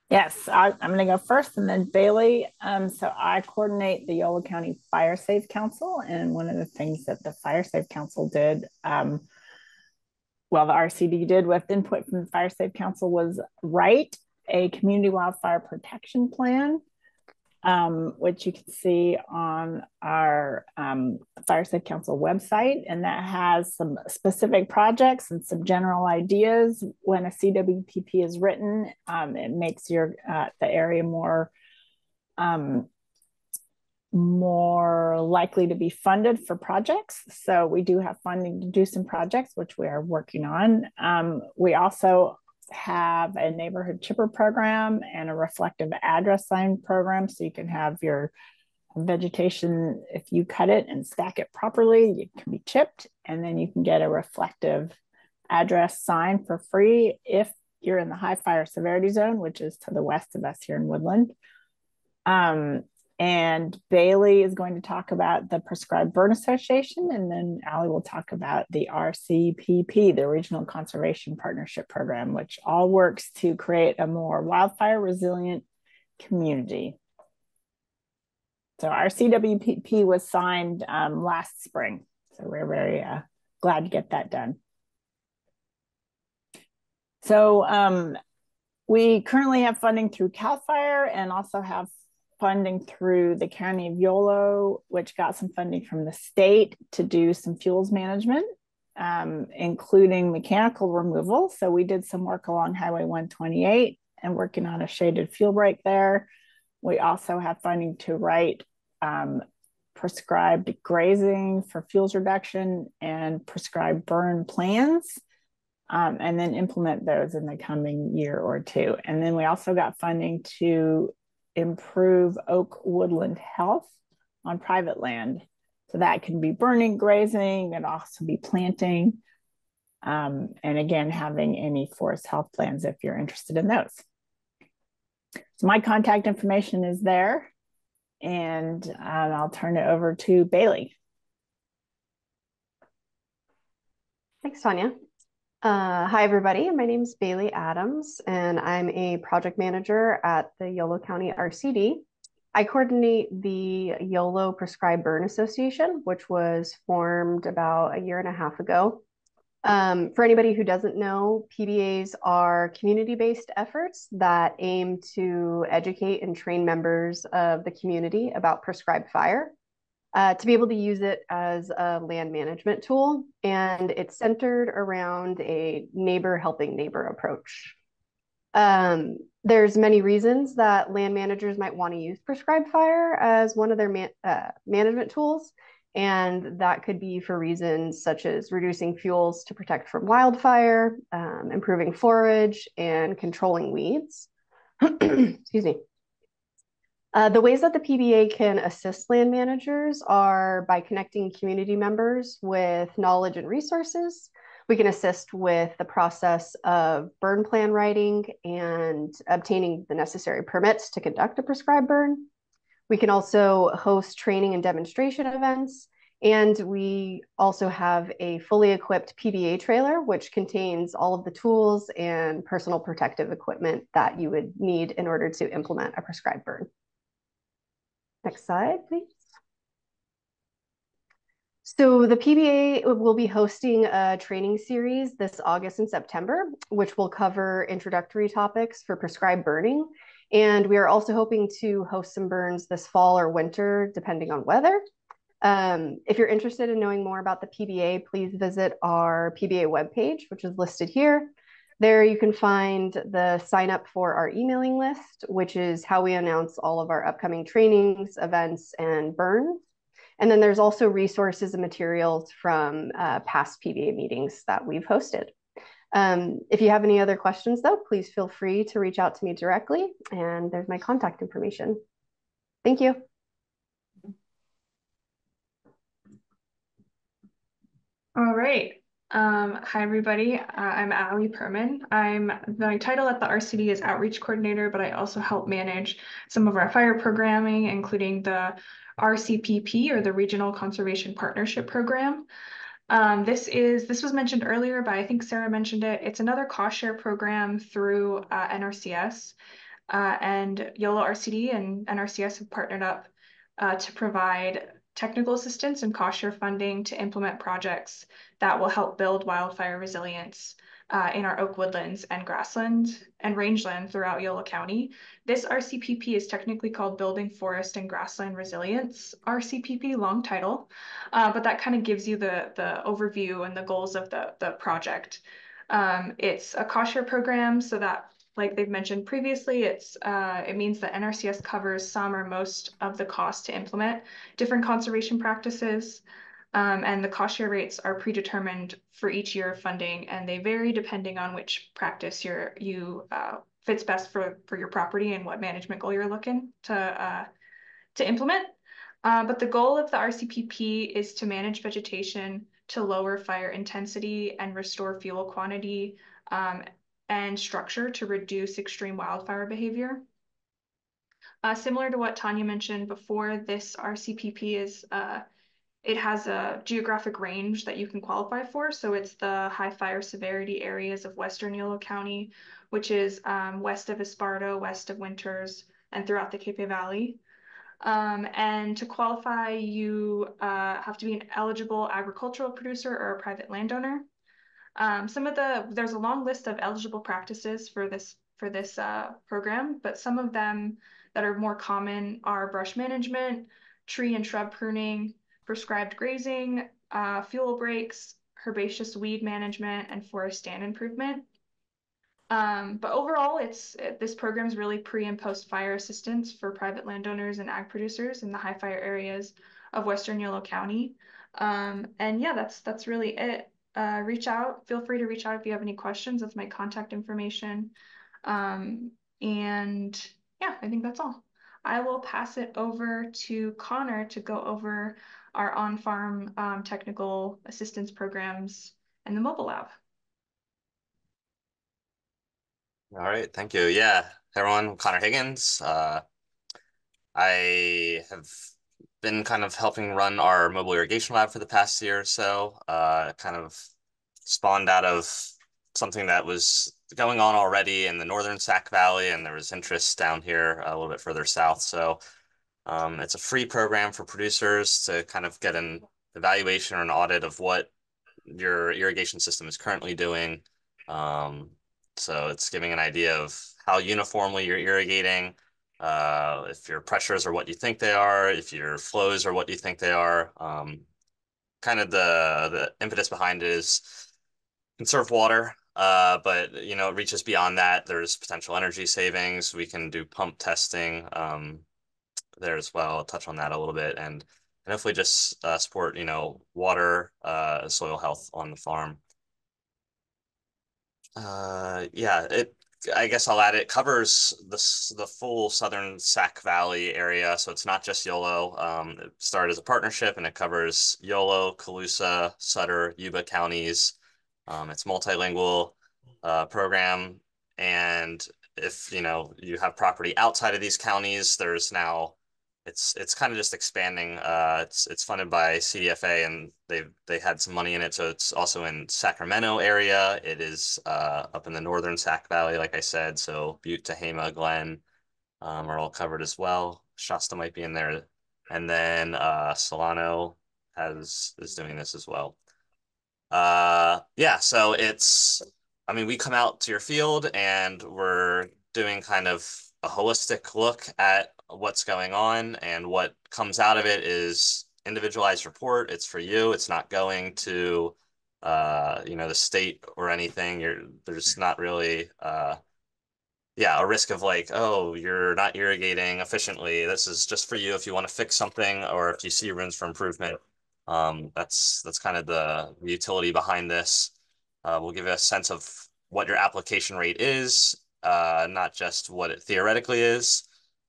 Yes, I'm going to go first and then Bailey. So I coordinate the Yolo County Fire Safe Council. And one of the things that the Fire Safe Council did, the RCD did with input from the Fire Safe Council, was write a community wildfire protection plan, which you can see on our Fire Safe Council website. And that has some specific projects and some general ideas. When a CWPP is written, it makes the area more likely to be funded for projects. So we do have funding to do some projects, which we are working on. We also have a neighborhood chipper program and a reflective address sign program. So you can have your vegetation, if you cut it and stack it properly, it can be chipped, and then you can get a reflective address sign for free if you're in the high fire severity zone, which is to the west of us here in Woodland. And Bailey is going to talk about the Prescribed Burn Association, and then Allie will talk about the RCPP, the Regional Conservation Partnership Program, which all works to create a more wildfire resilient community. So our CWPP was signed last spring, so we're very glad to get that done. So we currently have funding through CAL FIRE and also have funding through the County of Yolo, which got some funding from the state to do some fuels management, including mechanical removal. So we did some work along Highway 128 and working on a shaded fuel break there. We also have funding to write prescribed grazing for fuels reduction and prescribed burn plans, and then implement those in the coming year or two. And then we also got funding to improve oak woodland health on private land. So that can be burning, grazing, and also be planting. And again, having any forest health plans if you're interested in those. So my contact information is there, and I'll turn it over to Bailey. Thanks, Tanya. Hi, everybody. My name is Bailey Adams, and I'm a project manager at the Yolo County RCD. I coordinate the Yolo Prescribed Burn Association, which was formed about a year and a half ago. For anybody who doesn't know, PBAs are community-based efforts that aim to educate and train members of the community about prescribed fire, to be able to use it as a land management tool. And it's centered around a neighbor helping neighbor approach. There's many reasons that land managers might want to use prescribed fire as one of their management tools. And that could be for reasons such as reducing fuels to protect from wildfire, improving forage, and controlling weeds. Excuse me. The ways that the PBA can assist land managers are by connecting community members with knowledge and resources. We can assist with the process of burn plan writing and obtaining the necessary permits to conduct a prescribed burn. We can also host training and demonstration events. And we also have a fully equipped PBA trailer, which contains all of the tools and personal protective equipment that you would need in order to implement a prescribed burn. Next slide, please. So the PBA will be hosting a training series this August and September, which will cover introductory topics for prescribed burning. And we are also hoping to host some burns this fall or winter, depending on weather. If you're interested in knowing more about the PBA, please visit our PBA webpage, which is listed here. There you can find the sign up for our emailing list, which is how we announce all of our upcoming trainings, events, and burns. And then there's also resources and materials from past PBA meetings that we've hosted. If you have any other questions, though, please feel free to reach out to me directly. And there's my contact information. Thank you. All right. Hi, everybody. I'm Allie Perman. My title at the RCD is Outreach Coordinator, but I also help manage some of our fire programming, including the RCPP, or the Regional Conservation Partnership Program. This was mentioned earlier, but I think Sarah mentioned it. It's another cost share program through NRCS, and Yolo RCD and NRCS have partnered up to provide technical assistance and cost share funding to implement projects that will help build wildfire resilience in our oak woodlands and grassland and rangeland throughout Yolo County. This RCPP is technically called Building Forest and Grassland Resilience RCPP, long title, but that kind of gives you the overview and the goals of the project. It's a cost share program, so that, like they've mentioned previously, it means that NRCS covers some or most of the cost to implement different conservation practices. And the cost share rates are predetermined for each year of funding, and they vary depending on which practice fits best for your property and what management goal you're looking to implement. But the goal of the RCPP is to manage vegetation to lower fire intensity and restore fuel quantity and structure to reduce extreme wildfire behavior. Similar to what Tanya mentioned before, this RCPP it has a geographic range that you can qualify for. So it's the high fire severity areas of Western Yolo County, which is west of Esparto, west of Winters, and throughout the Cape Valley. And to qualify, you have to be an eligible agricultural producer or a private landowner. There's a long list of eligible practices for this program, but some of them that are more common are brush management, tree and shrub pruning, prescribed grazing, fuel breaks, herbaceous weed management, and forest stand improvement. But overall, this program is really pre and post fire assistance for private landowners and ag producers in the high fire areas of Western Yolo County. And yeah, that's really it. Feel free to reach out if you have any questions. That's my contact information. And yeah, I think that's all. I will pass it over to Connor to go over our on-farm technical assistance programs and the mobile lab. All right, thank you. Yeah, hey everyone, I'm Connor Higgins. I have been kind of helping run our mobile irrigation lab for the past year or so. Kind of spawned out of something that was going on already in the northern Sac Valley, and there was interest down here a little bit further south. So it's a free program for producers to kind of get an evaluation or an audit of what your irrigation system is currently doing. So it's giving an idea of how uniformly you're irrigating, if your pressures are what you think they are, if your flows are what you think they are. Kind of the impetus behind it is conserve water, but it reaches beyond that. There's potential energy savings. We can do pump testing there as well. I'll touch on that a little bit, and hopefully just support water, soil health on the farm. Yeah, I guess I'll add it covers the full southern Sac Valley area, so it's not just Yolo. It started as a partnership, and it covers Yolo, Colusa, Sutter, Yuba counties. It's multilingual program, and if you have property outside of these counties, there's now it's kind of just expanding. It's funded by CDFA, and they had some money in it, so it's also in Sacramento area. It is up in the northern Sac Valley, like I said. So Butte, Tehama, Glen are all covered as well. Shasta might be in there, and then Solano is doing this as well. Yeah, so I mean, we come out to your field and we're doing kind of a holistic look at what's going on, and what comes out of it is individualized report. It's for you. It's not going to the state or anything. There's not really yeah, a risk of like, oh, you're not irrigating efficiently. This is just for you if you want to fix something, or if you see rooms for improvement. That's kind of the utility behind this. We'll give you a sense of what your application rate is, not just what it theoretically is.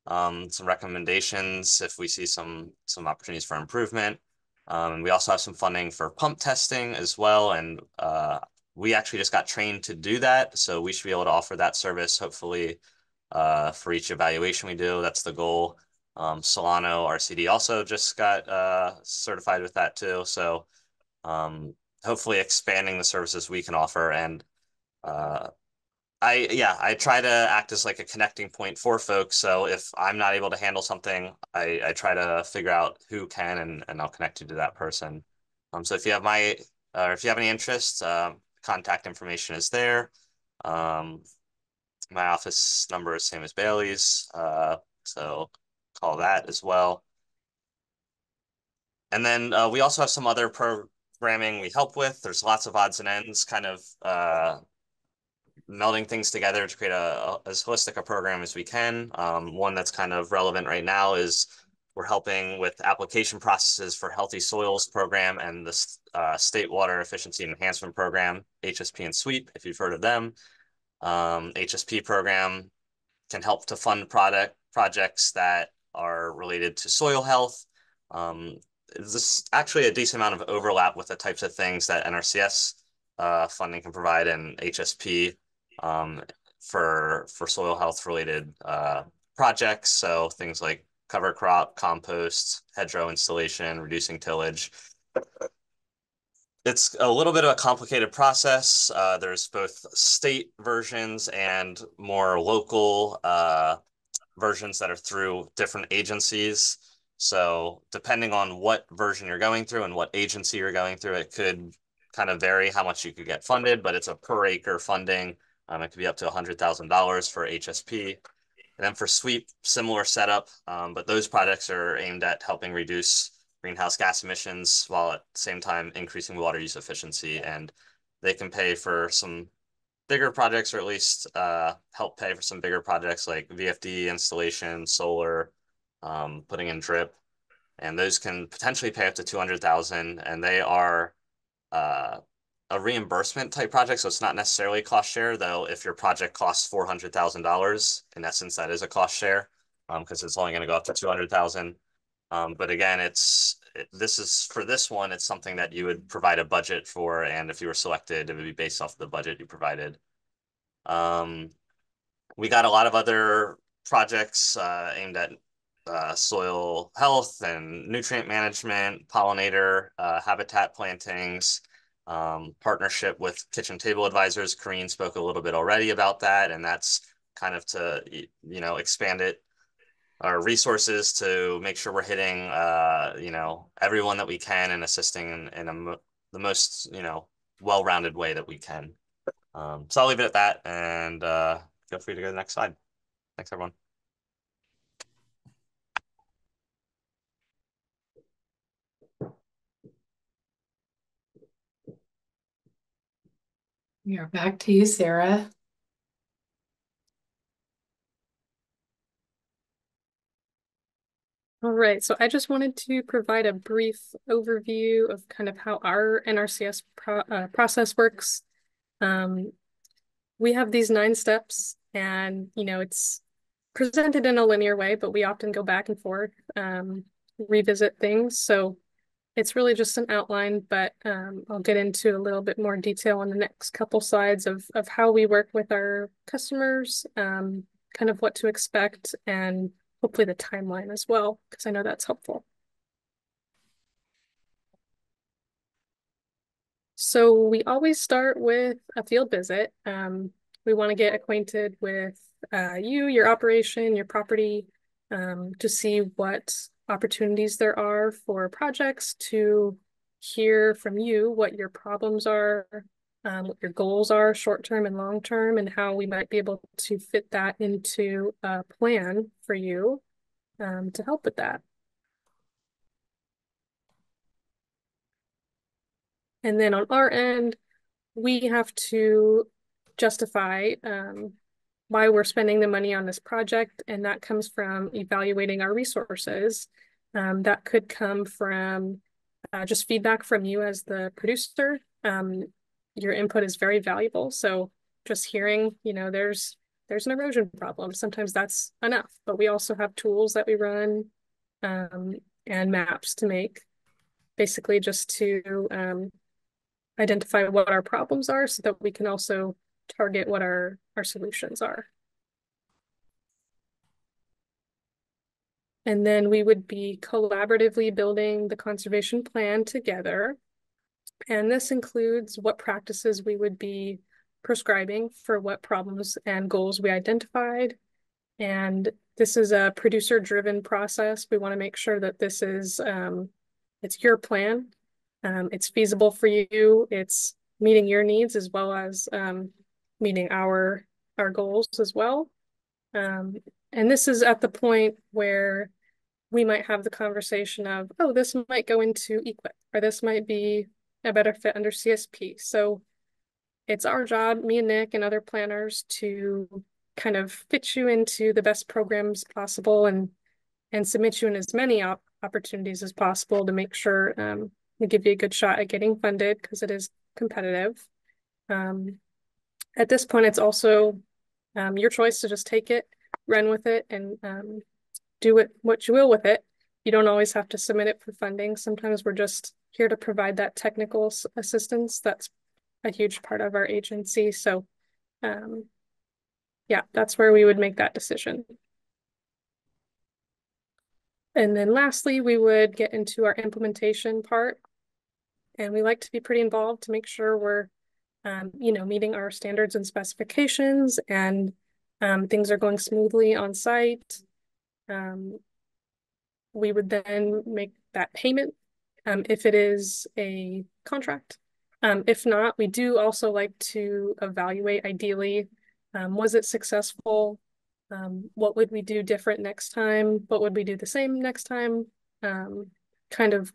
Some recommendations if we see some opportunities for improvement. We also have some funding for pump testing as well, and we actually just got trained to do that, so we should be able to offer that service hopefully for each evaluation we do. That's the goal. Solano RCD also just got certified with that too, so hopefully expanding the services we can offer. And I try to act as like a connecting point for folks. So if I'm not able to handle something, I try to figure out who can, and I'll connect you to that person. So if you have if you have any interest, contact information is there. My office number is same as Bailey's, so call that as well. And then we also have some other programming we help with. There's lots of odds and ends, kind of melding things together to create as holistic a program as we can. One that's kind of relevant right now is we're helping with application processes for Healthy Soils program and the State Water Efficiency Enhancement Program, HSP and SWEEP, if you've heard of them. HSP program can help to fund projects that are related to soil health. There's actually a decent amount of overlap with the types of things that NRCS funding can provide, and HSP for soil health related projects. So things like cover crop, compost, hedgerow installation, reducing tillage. It's a little bit of a complicated process. There's both state versions and more local versions that are through different agencies. So depending on what version you're going through and what agency you're going through, it could kind of vary how much you could get funded, but it's a per acre funding. It could be up to $100,000 for HSP. And then for SWEEP, similar setup, but those projects are aimed at helping reduce greenhouse gas emissions while at the same time increasing water use efficiency. And they can pay for some bigger projects, or at least help pay for some bigger projects like VFD installation, solar, putting in drip. And those can potentially pay up to $200,000, and they are a reimbursement type project, so it's not necessarily cost share, though. If your project costs $400,000, in essence, that is a cost share, because it's only going to go up to $200,000. But again, for this one, it's something that you would provide a budget for, and if you were selected, it would be based off the budget you provided. We got a lot of other projects aimed at soil health and nutrient management, pollinator, habitat plantings, partnership with kitchen table advisors. Corrine spoke a little bit already about that, and that's kind of to, expand our resources to make sure we're hitting, everyone that we can and assisting in the most, well-rounded way that we can. So I'll leave it at that, and feel free to go to the next slide. Thanks, everyone. You're back to you, Sarah. All right, so I just wanted to provide a brief overview of kind of how our NRCS process works. We have these 9 steps, and it's presented in a linear way, but we often go back and forth, revisit things. So it's really just an outline, but I'll get into a little bit more detail on the next couple slides of how we work with our customers, kind of what to expect, and hopefully the timeline as well, because I know that's helpful. So we always start with a field visit. We want to get acquainted with you, your operation, your property, to see what opportunities there are for projects, to hear from you what your problems are, what your goals are, short-term and long-term, and how we might be able to fit that into a plan for you to help with that. And then on our end, we have to justify why we're spending the money on this project, and that comes from evaluating our resources. That could come from just feedback from you as the producer. Your input is very valuable, so just hearing, you know, there's an erosion problem. Sometimes that's enough, but we also have tools that we run and maps to make, basically just to identify what our problems are so that we can also target what our solutions are. And then we would be collaboratively building the conservation plan together. And this includes what practices we would be prescribing for what problems and goals we identified. And this is a producer-driven process. We want to make sure that this is, it's your plan. It's feasible for you. It's meeting your needs as well as meeting our goals as well. And this is at the point where we might have the conversation of, oh, this might go into EQIP, or this might be a better fit under CSP. So it's our job, me and Nick and other planners, to kind of fit you into the best programs possible and submit you in as many opportunities as possible to make sure we give you a good shot at getting funded, because it is competitive. At this point, it's also your choice to just take it, run with it, and do what you will with it. You don't always have to submit it for funding. Sometimes we're just here to provide that technical assistance. That's a huge part of our agency. So yeah, that's where we would make that decision. And then lastly, we would get into our implementation part. And we like to be pretty involved to make sure we're, you know, meeting our standards and specifications, and things are going smoothly on site. We would then make that payment if it is a contract. If not, we do also like to evaluate, ideally, was it successful? What would we do different next time? What would we do the same next time? Kind of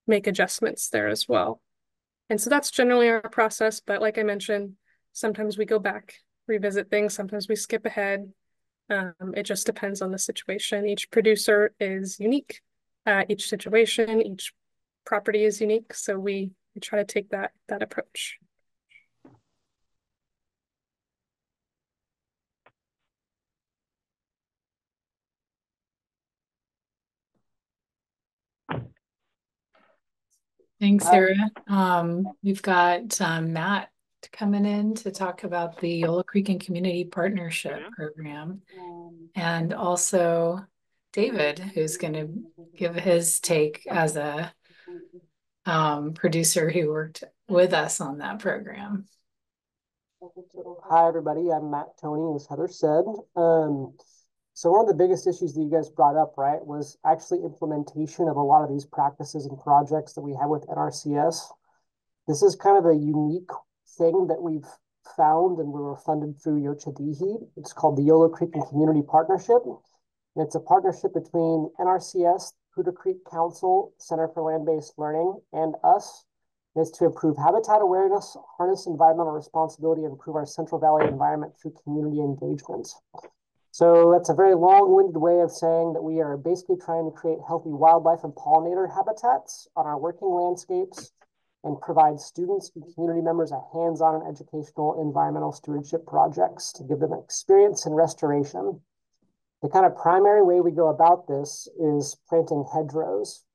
make adjustments there as well. And so that's generally our process. But like I mentioned, sometimes we go back, revisit things, sometimes we skip ahead. It just depends on the situation. Each producer is unique. Each situation, each property is unique. So we try to take that approach. Thanks, Sarah. We've got Matt coming in to talk about the Yolo Creek and Community Partnership Program, and also David, who's going to give his take as a producer who worked with us on that program. Hi, everybody. I'm Matt Toney, as Heather said. So one of the biggest issues that you guys brought up, right, was actually implementation of a lot of these practices and projects that we have with NRCS. This is kind of a unique thing that we've found, and we were funded through YOCHA-DHE. It's called the Yolo Creek and Community Partnership. And it's a partnership between NRCS, Poudre Creek Council, Center for Land-Based Learning, and us. And it's to improve habitat awareness, harness environmental responsibility, and improve our Central Valley environment through community engagement. So that's a very long-winded way of saying that we are basically trying to create healthy wildlife and pollinator habitats on our working landscapes and provide students and community members a hands-on and educational environmental stewardship projects to give them experience in restoration. The kind of primary way we go about this is planting hedgerows.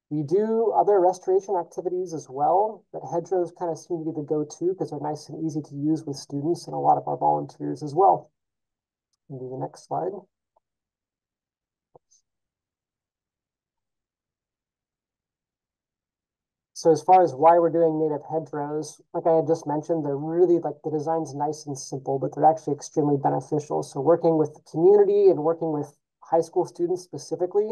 We do other restoration activities as well, but hedgerows kind of seem to be the go-to because they're nice and easy to use with students and a lot of our volunteers as well. Do the next slide. So as far as why we're doing native hedgerows, like I had just mentioned, they're really like the design's nice and simple, but they're actually extremely beneficial. So working with the community and working with high school students specifically,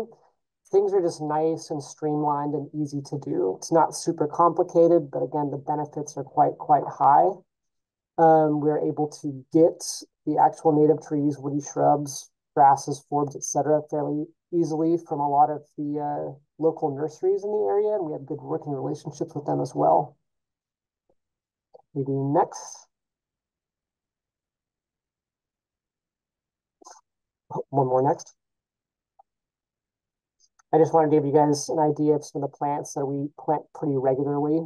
things are just nice and streamlined and easy to do. It's not super complicated, but again, the benefits are quite high. We're able to get the actual native trees, woody shrubs, grasses, forbs, etc., fairly easily from a lot of the local nurseries in the area, and we have good working relationships with them as well. We do next. One more next. I just want to give you guys an idea of some of the plants that we plant pretty regularly.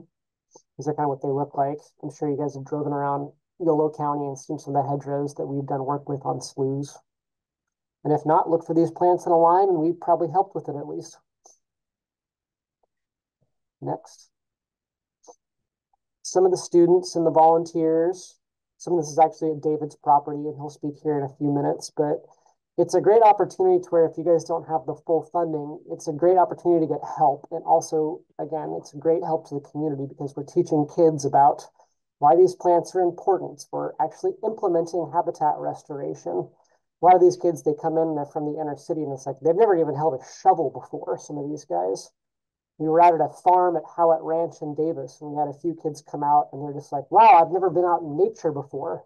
These are kind of what they look like. I'm sure you guys have driven around Yolo County and seen some of the hedgerows that we've done work with on sloughs. And if not, look for these plants in a line, and we've probably helped with it at least. Next. Some of the students and the volunteers, some of this is actually at David's property, and he'll speak here in a few minutes, but it's a great opportunity to where if you guys don't have the full funding, it's a great opportunity to get help. And also, again, it's a great help to the community because we're teaching kids about why these plants are important. We're actually implementing habitat restoration. A lot of these kids, they come in, they're from the inner city, and it's like they've never even held a shovel before, some of these guys. We were out at a farm at Howett Ranch in Davis, and we had a few kids come out, and they're just like, wow, I've never been out in nature before.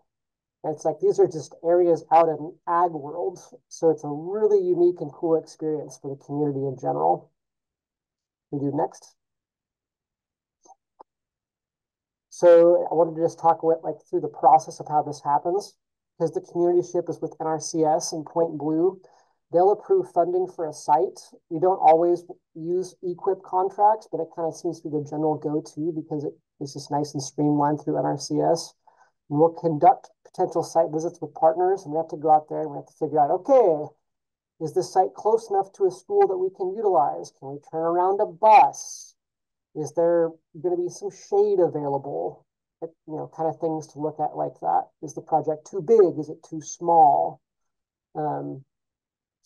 And it's like, these are just areas out in ag world. So it's a really unique and cool experience for the community in general. We do next. So I wanted to just talk about like through the process of how this happens, because the community ship is with NRCS and Point Blue. They'll approve funding for a site. We don't always use equip contracts, but it kind of seems to be the general go-to because it is just nice and streamlined through NRCS. And we'll conduct potential site visits with partners, and we have to go out there and we have to figure out, okay, is this site close enough to a school that we can utilize? Can we turn around a bus? Is there going to be some shade available? You know, kind of things to look at like that. Is the project too big? Is it too small?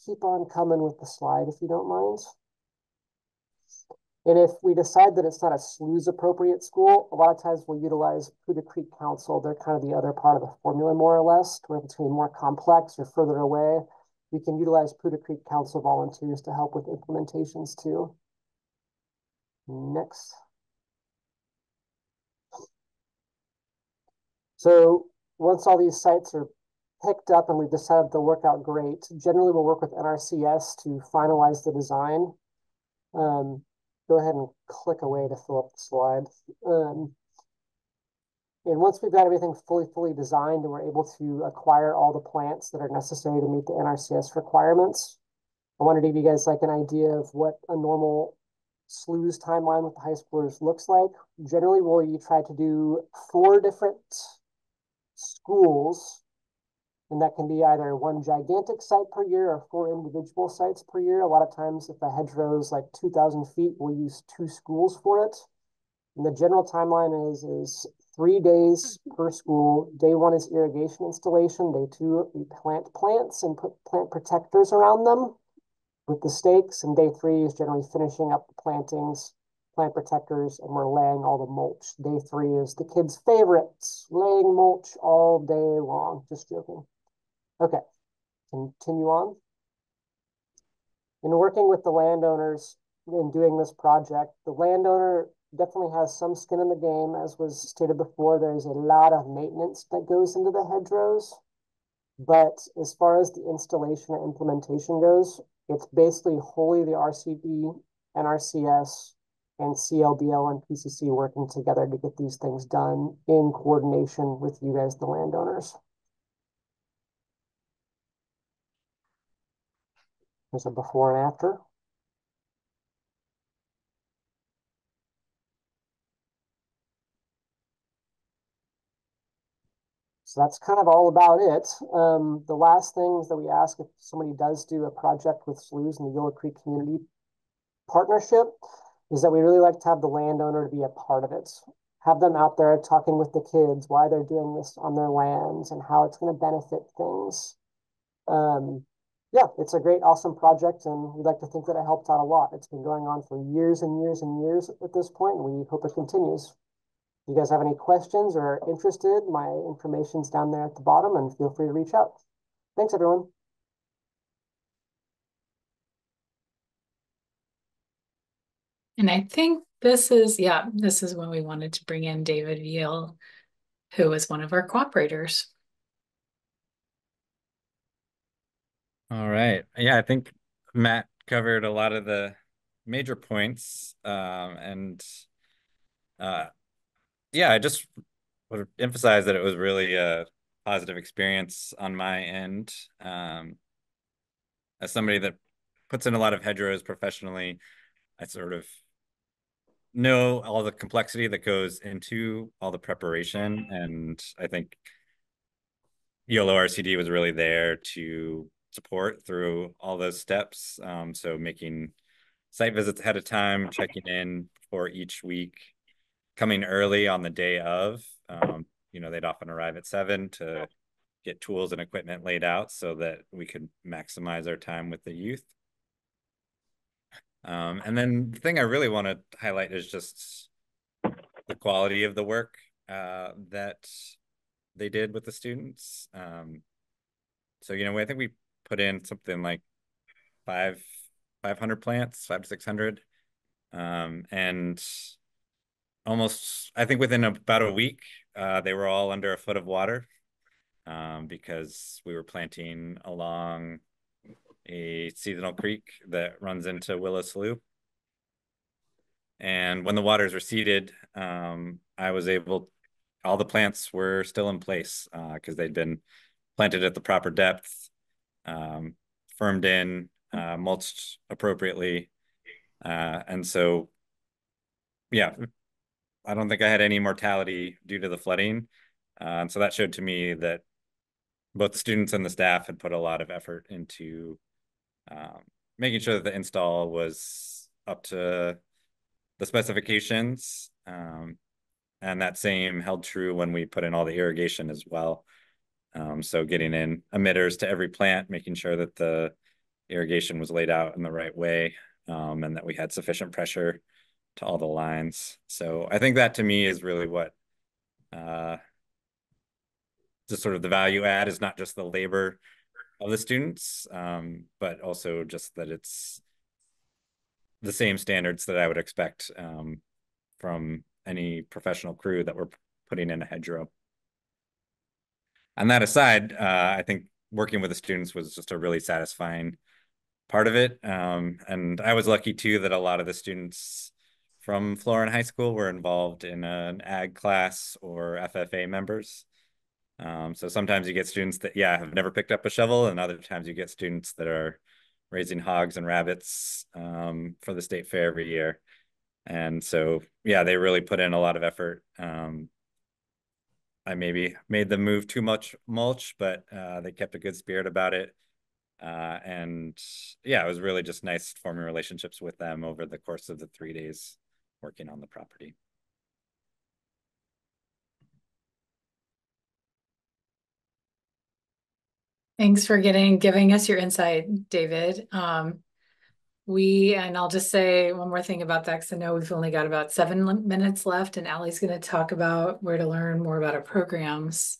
Keep on coming with the slide if you don't mind. And if we decide that it's not a SLUES appropriate school, a lot of times we'll utilize Poudre Creek Council. They're kind of the other part of the formula, more or less, where if it's going to be more complex or further away, we can utilize Poudre Creek Council volunteers to help with implementations too. Next. So once all these sites are picked up and we've decided they'll work out great, generally we'll work with NRCS to finalize the design. Go ahead and click away to fill up the slide. And once we've got everything fully designed and we're able to acquire all the plants that are necessary to meet the NRCS requirements, I wanted to give you guys like an idea of what a normal SLUES timeline with the high schoolers looks like. Generally, we'll try to do 4 different schools, and that can be either one gigantic site per year or 4 individual sites per year. A lot of times, if the hedgerow is like 2,000 feet, we'll use 2 schools for it. And the general timeline is 3 days per school. Day 1 is irrigation installation. Day 2, we plant plants and put plant protectors around them with the stakes. And day 3 is generally finishing up the plantings, plant protectors, and we're laying all the mulch. Day 3 is the kids' favorites, laying mulch all day long. Just joking. Okay, continue on. In working with the landowners in doing this project, the landowner definitely has some skin in the game. As was stated before, there's a lot of maintenance that goes into the hedgerows. But as far as the installation and implementation goes, it's basically wholly the RCD, NRCS, and CLBL and PCC working together to get these things done in coordination with you guys, the landowners. There's a before and after. So that's kind of all about it. The last things that we ask if somebody does do a project with SLUES and the Yolo Creek Community Partnership is that we really like to have the landowner to be a part of it. Have them out there talking with the kids, why they're doing this on their lands and how it's going to benefit things. Yeah, it's a great, awesome project, and we'd like to think that it helped out a lot. It's been going on for years and years and years at this point, and we hope it continues. If you guys have any questions or are interested, my information's down there at the bottom, and feel free to reach out. Thanks, everyone. And I think this is when we wanted to bring in David Veal, who was one of our cooperators. All right. Yeah, I think Matt covered a lot of the major points. And yeah, I just would emphasize that it was really a positive experience on my end. As somebody that puts in a lot of hedgerows professionally, I sort of know all the complexity that goes into all the preparation. And I think Yolo RCD was really there to support through all those steps. So making site visits ahead of time, checking in for each week, coming early on the day of. They'd often arrive at 7 to get tools and equipment laid out so that we could maximize our time with the youth. And then the thing I really want to highlight is just the quality of the work that they did with the students. So, I think we put in something like 500 plants, 500 to 600. And almost, I think within about a week, they were all under a foot of water because we were planting along a seasonal creek that runs into Willow Slough. And when the waters receded, all the plants were still in place because they'd been planted at the proper depth, firmed in, mulched appropriately. And so, yeah, I don't think I had any mortality due to the flooding. And so that showed to me that both the students and the staff had put a lot of effort into making sure that the install was up to the specifications. And that same held true when we put in all the irrigation as well. So getting in emitters to every plant, making sure that the irrigation was laid out in the right way, and that we had sufficient pressure to all the lines. So I think that to me is really what just sort of the value add is, not just the labor of the students, but also just that it's the same standards that I would expect from any professional crew that we're putting in a hedgerow. On that aside, I think working with the students was just a really satisfying part of it. And I was lucky too that a lot of the students from Florin High School were involved in an ag class or FFA members. So sometimes you get students that, have never picked up a shovel, and other times you get students that are raising hogs and rabbits for the state fair every year. And so, they really put in a lot of effort. I maybe made them move too much mulch, but they kept a good spirit about it. And it was really just nice forming relationships with them over the course of the 3 days working on the property. Thanks for giving us your insight, David. And I'll just say one more thing about that, because I know we've only got about 7 minutes left, and Allie's going to talk about where to learn more about our programs.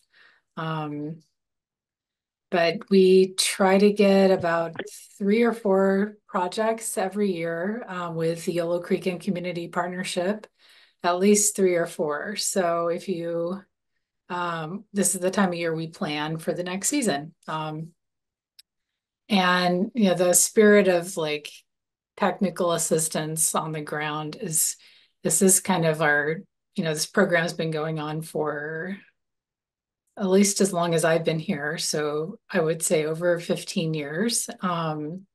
But we try to get about 3 or 4 projects every year with the Yolo Creek and Community Partnership, at least 3 or 4. So if you, this is the time of year we plan for the next season. And, the spirit of like technical assistance on the ground this is kind of our, this program's been going on for at least as long as I've been here. So I would say over 15 years. And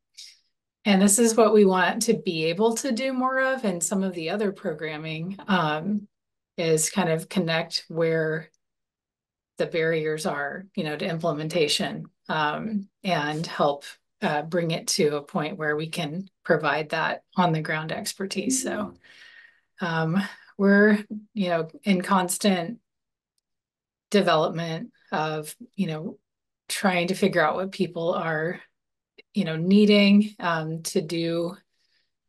this is what we want to be able to do more of. And some of the other programming is kind of connect where the barriers are, to implementation and help bring it to a point where we can provide that on the ground expertise. So we're, in constant development of, trying to figure out what people are needing to do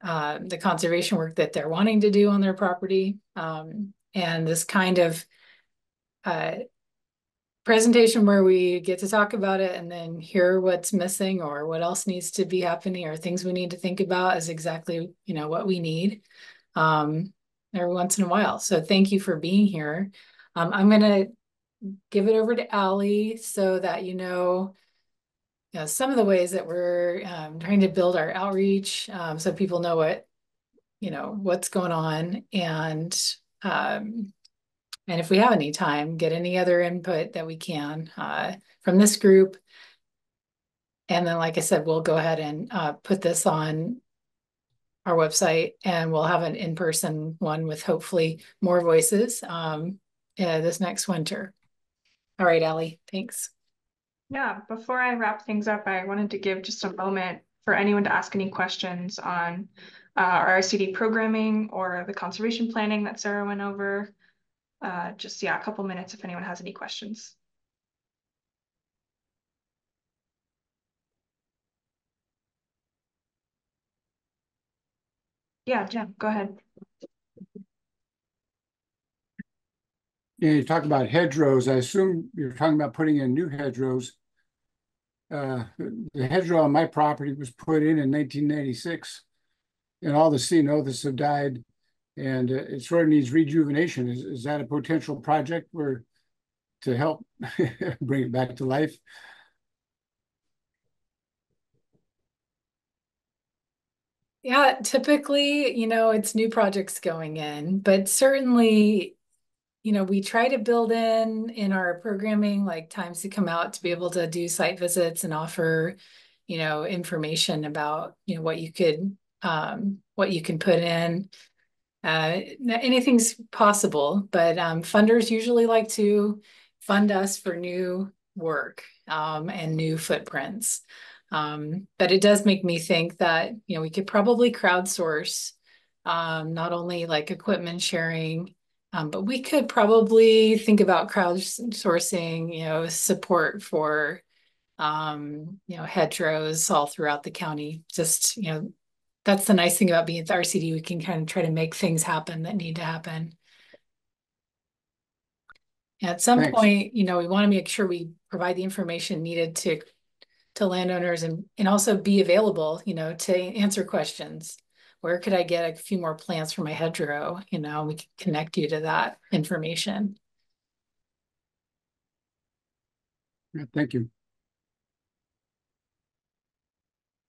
the conservation work that they're wanting to do on their property. And this kind of presentation where we get to talk about it and then hear what's missing or what else needs to be happening or things we need to think about is exactly, what we need every once in a while. So thank you for being here. I'm going to give it over to Allie so that some of the ways that we're trying to build our outreach so people know what's going on and if we have any time, get any other input that we can from this group. And then, like I said, we'll go ahead and put this on our website and we'll have an in-person one with hopefully more voices this next winter. All right, Allie, thanks. Yeah, before I wrap things up, I wanted to give just a moment for anyone to ask any questions on our RCD programming or the conservation planning that Sarah went over. A couple minutes if anyone has any questions. Yeah, Jim, go ahead. Yeah, you talk about hedgerows. I assume you're talking about putting in new hedgerows. The hedgerow on my property was put in 1996, and all the ceanothus have died, and it sort of needs rejuvenation. Is that a potential project to help bring it back to life? Yeah, typically, it's new projects going in, but certainly, we try to build in our programming, like times to come out to be able to do site visits and offer, information about, what you can put in. Anything's possible, but funders usually like to fund us for new work and new footprints. But it does make me think that, we could probably crowdsource not only like equipment sharing, but we could probably think about crowdsourcing, support for, hedgerows all throughout the county. Just, that's the nice thing about being at the RCD. We can kind of try to make things happen that need to happen. At some point, we want to make sure we provide the information needed to landowners and also be available, to answer questions. Where could I get a few more plants for my hedgerow? We can connect you to that information. Yeah, thank you.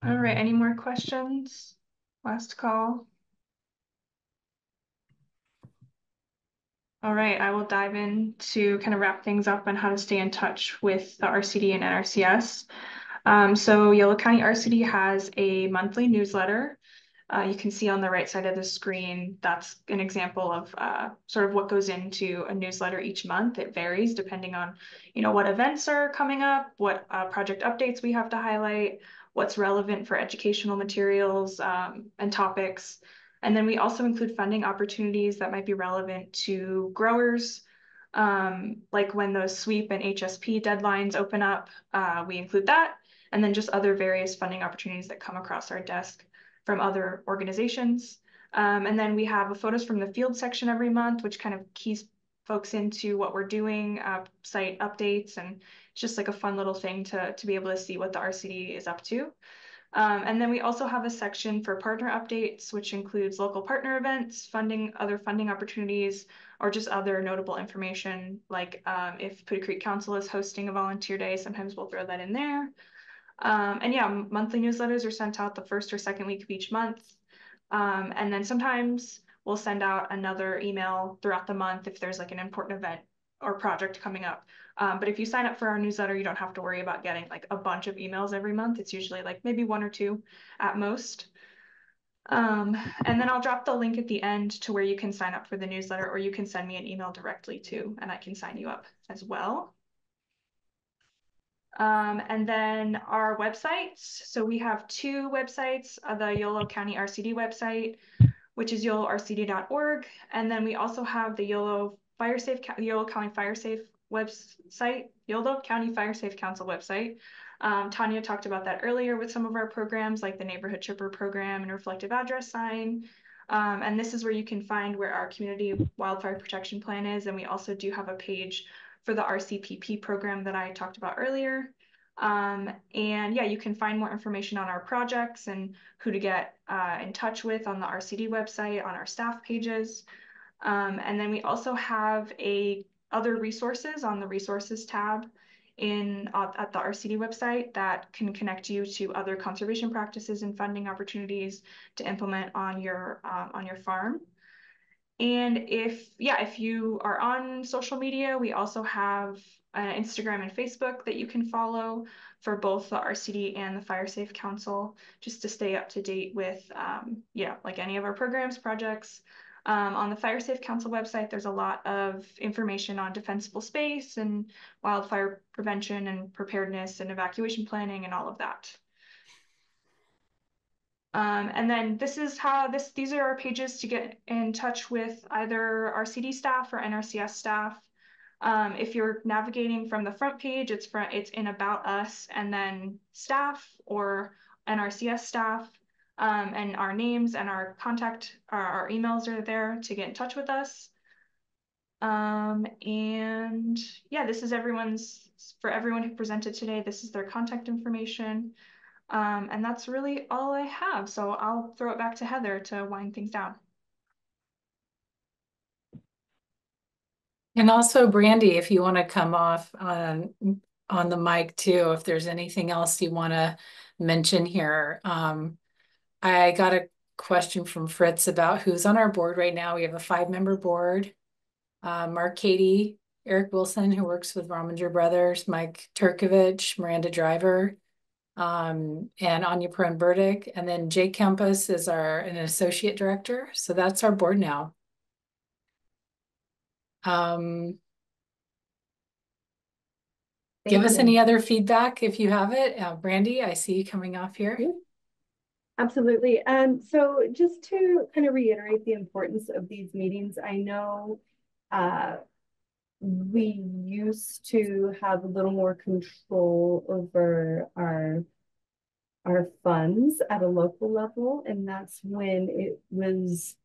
All right, any more questions? Last call. All right, I will dive in to kind of wrap things up on how to stay in touch with the RCD and NRCS. So Yolo County RCD has a monthly newsletter. You can see on the right side of the screen, that's an example of sort of what goes into a newsletter each month. It varies depending on, what events are coming up, what project updates we have to highlight, what's relevant for educational materials and topics. And then we also include funding opportunities that might be relevant to growers, like when those SWEEP and HSP deadlines open up, we include that. And then just other various funding opportunities that come across our desk from other organizations. And then we have photos from the field section every month, which kind of keys folks into what we're doing, site updates, and it's just like a fun little thing to be able to see what the RCD is up to. And then we also have a section for partner updates, which includes local partner events, other funding opportunities, or just other notable information. Like if Putty Creek Council is hosting a volunteer day, sometimes we'll throw that in there. And yeah, monthly newsletters are sent out the first or second week of each month. And then sometimes we'll send out another email throughout the month if there's like an important event or project coming up. But if you sign up for our newsletter, you don't have to worry about getting like a bunch of emails every month. It's usually like maybe 1 or 2 at most. And then I'll drop the link at the end to where you can sign up for the newsletter, or you can send me an email directly too, and I can sign you up as well. And then our websites. So we have 2 websites, the Yolo County RCD website, which is yolorcd.org. And then we also have the Yolo County Fire Safe website, Yolo County Fire Safe Council website, Tanya talked about that earlier with some of our programs like the Neighborhood Chipper program and Reflective Address Sign. And this is where you can find where our community wildfire protection plan is. And we also do have a page for the RCPP program that I talked about earlier. And yeah, you can find more information on our projects and who to get in touch with on the RCD website, on our staff pages. And then we also have other resources on the resources tab at the RCD website that can connect you to other conservation practices and funding opportunities to implement on your farm. And if you are on social media, we also have Instagram and Facebook that you can follow for both the RCD and the Fire Safe Council, just to stay up to date with like any of our programs, projects. On the Fire Safe Council website, there's a lot of information on defensible space and wildfire prevention and preparedness and evacuation planning and all of that. And then these are our pages to get in touch with either RCD staff or NRCS staff. If you're navigating from the front page, it's in About Us and then staff or NRCS staff. And our names and our our emails are there to get in touch with us. And yeah, this is for everyone who presented today, this is their contact information. And that's really all I have. So I'll throw it back to Heather to wind things down. And also Brandy, if you want to come off on the mic too, if there's anything else you want to mention here. I got a question from Fritz about who's on our board right now. We have a 5-member board. Mark Cady, Eric Wilson, who works with Rominger Brothers, Mike Turkovich, Miranda Driver, and Anya Perrin Burdick. And then Jake Campus is an associate director. So that's our board now. Give us any other feedback if you have it. Brandy, I see you coming off here. Yeah. Absolutely. So just to kind of reiterate the importance of these meetings, I know we used to have a little more control over our funds at a local level, and that's when it was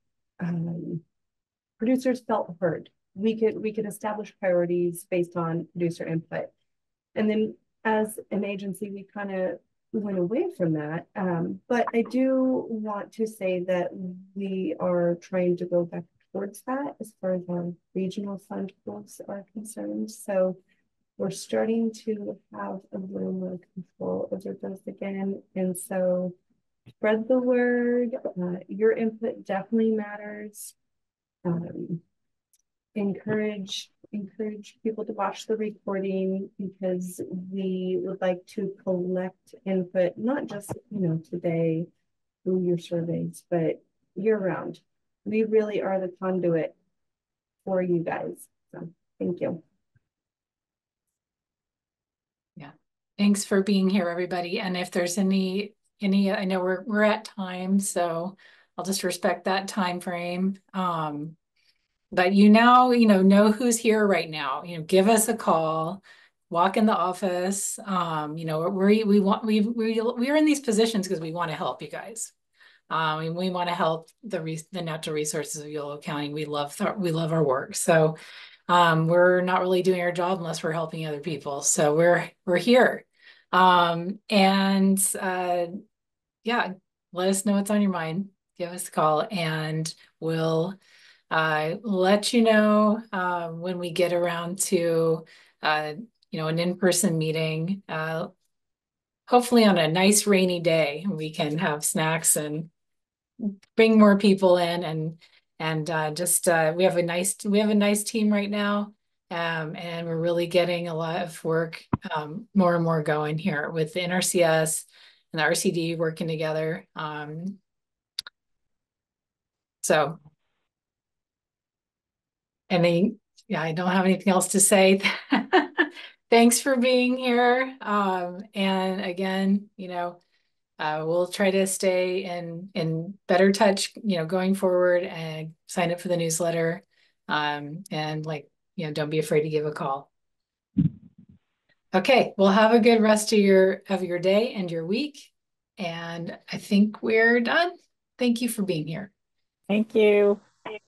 producers felt heard. We could establish priorities based on producer input, and then as an agency, we kind of went away from that. But I do want to say that we are trying to go back towards that as far as our regional fund goals are concerned. So we're starting to have a little more control over those again. And so spread the word. Your input definitely matters. Encourage people to watch the recording, because we would like to collect input, not just today through your surveys, but year round. We really are the conduit for you guys. So thank you. Yeah, thanks for being here, everybody. And if there's any, I know we're at time, so I'll just respect that time frame. But know who's here right now. Give us a call, walk in the office. We're in these positions because we want to help you guys. And we want to help the natural resources of Yolo County. We love our work. So we're not really doing our job unless we're helping other people. So we're here. Yeah, let us know what's on your mind. Give us a call and we'll let you know when we get around to an in-person meeting. Hopefully on a nice rainy day, we can have snacks and bring more people in and we have a nice team right now, and we're really getting a lot of work more and more going here with the NRCS and the RCD working together. So. I don't have anything else to say. Thanks for being here. And again, we'll try to stay in better touch, going forward, and sign up for the newsletter. And don't be afraid to give a call. Okay, well, have a good rest of your day and your week. And I think we're done. Thank you for being here. Thank you.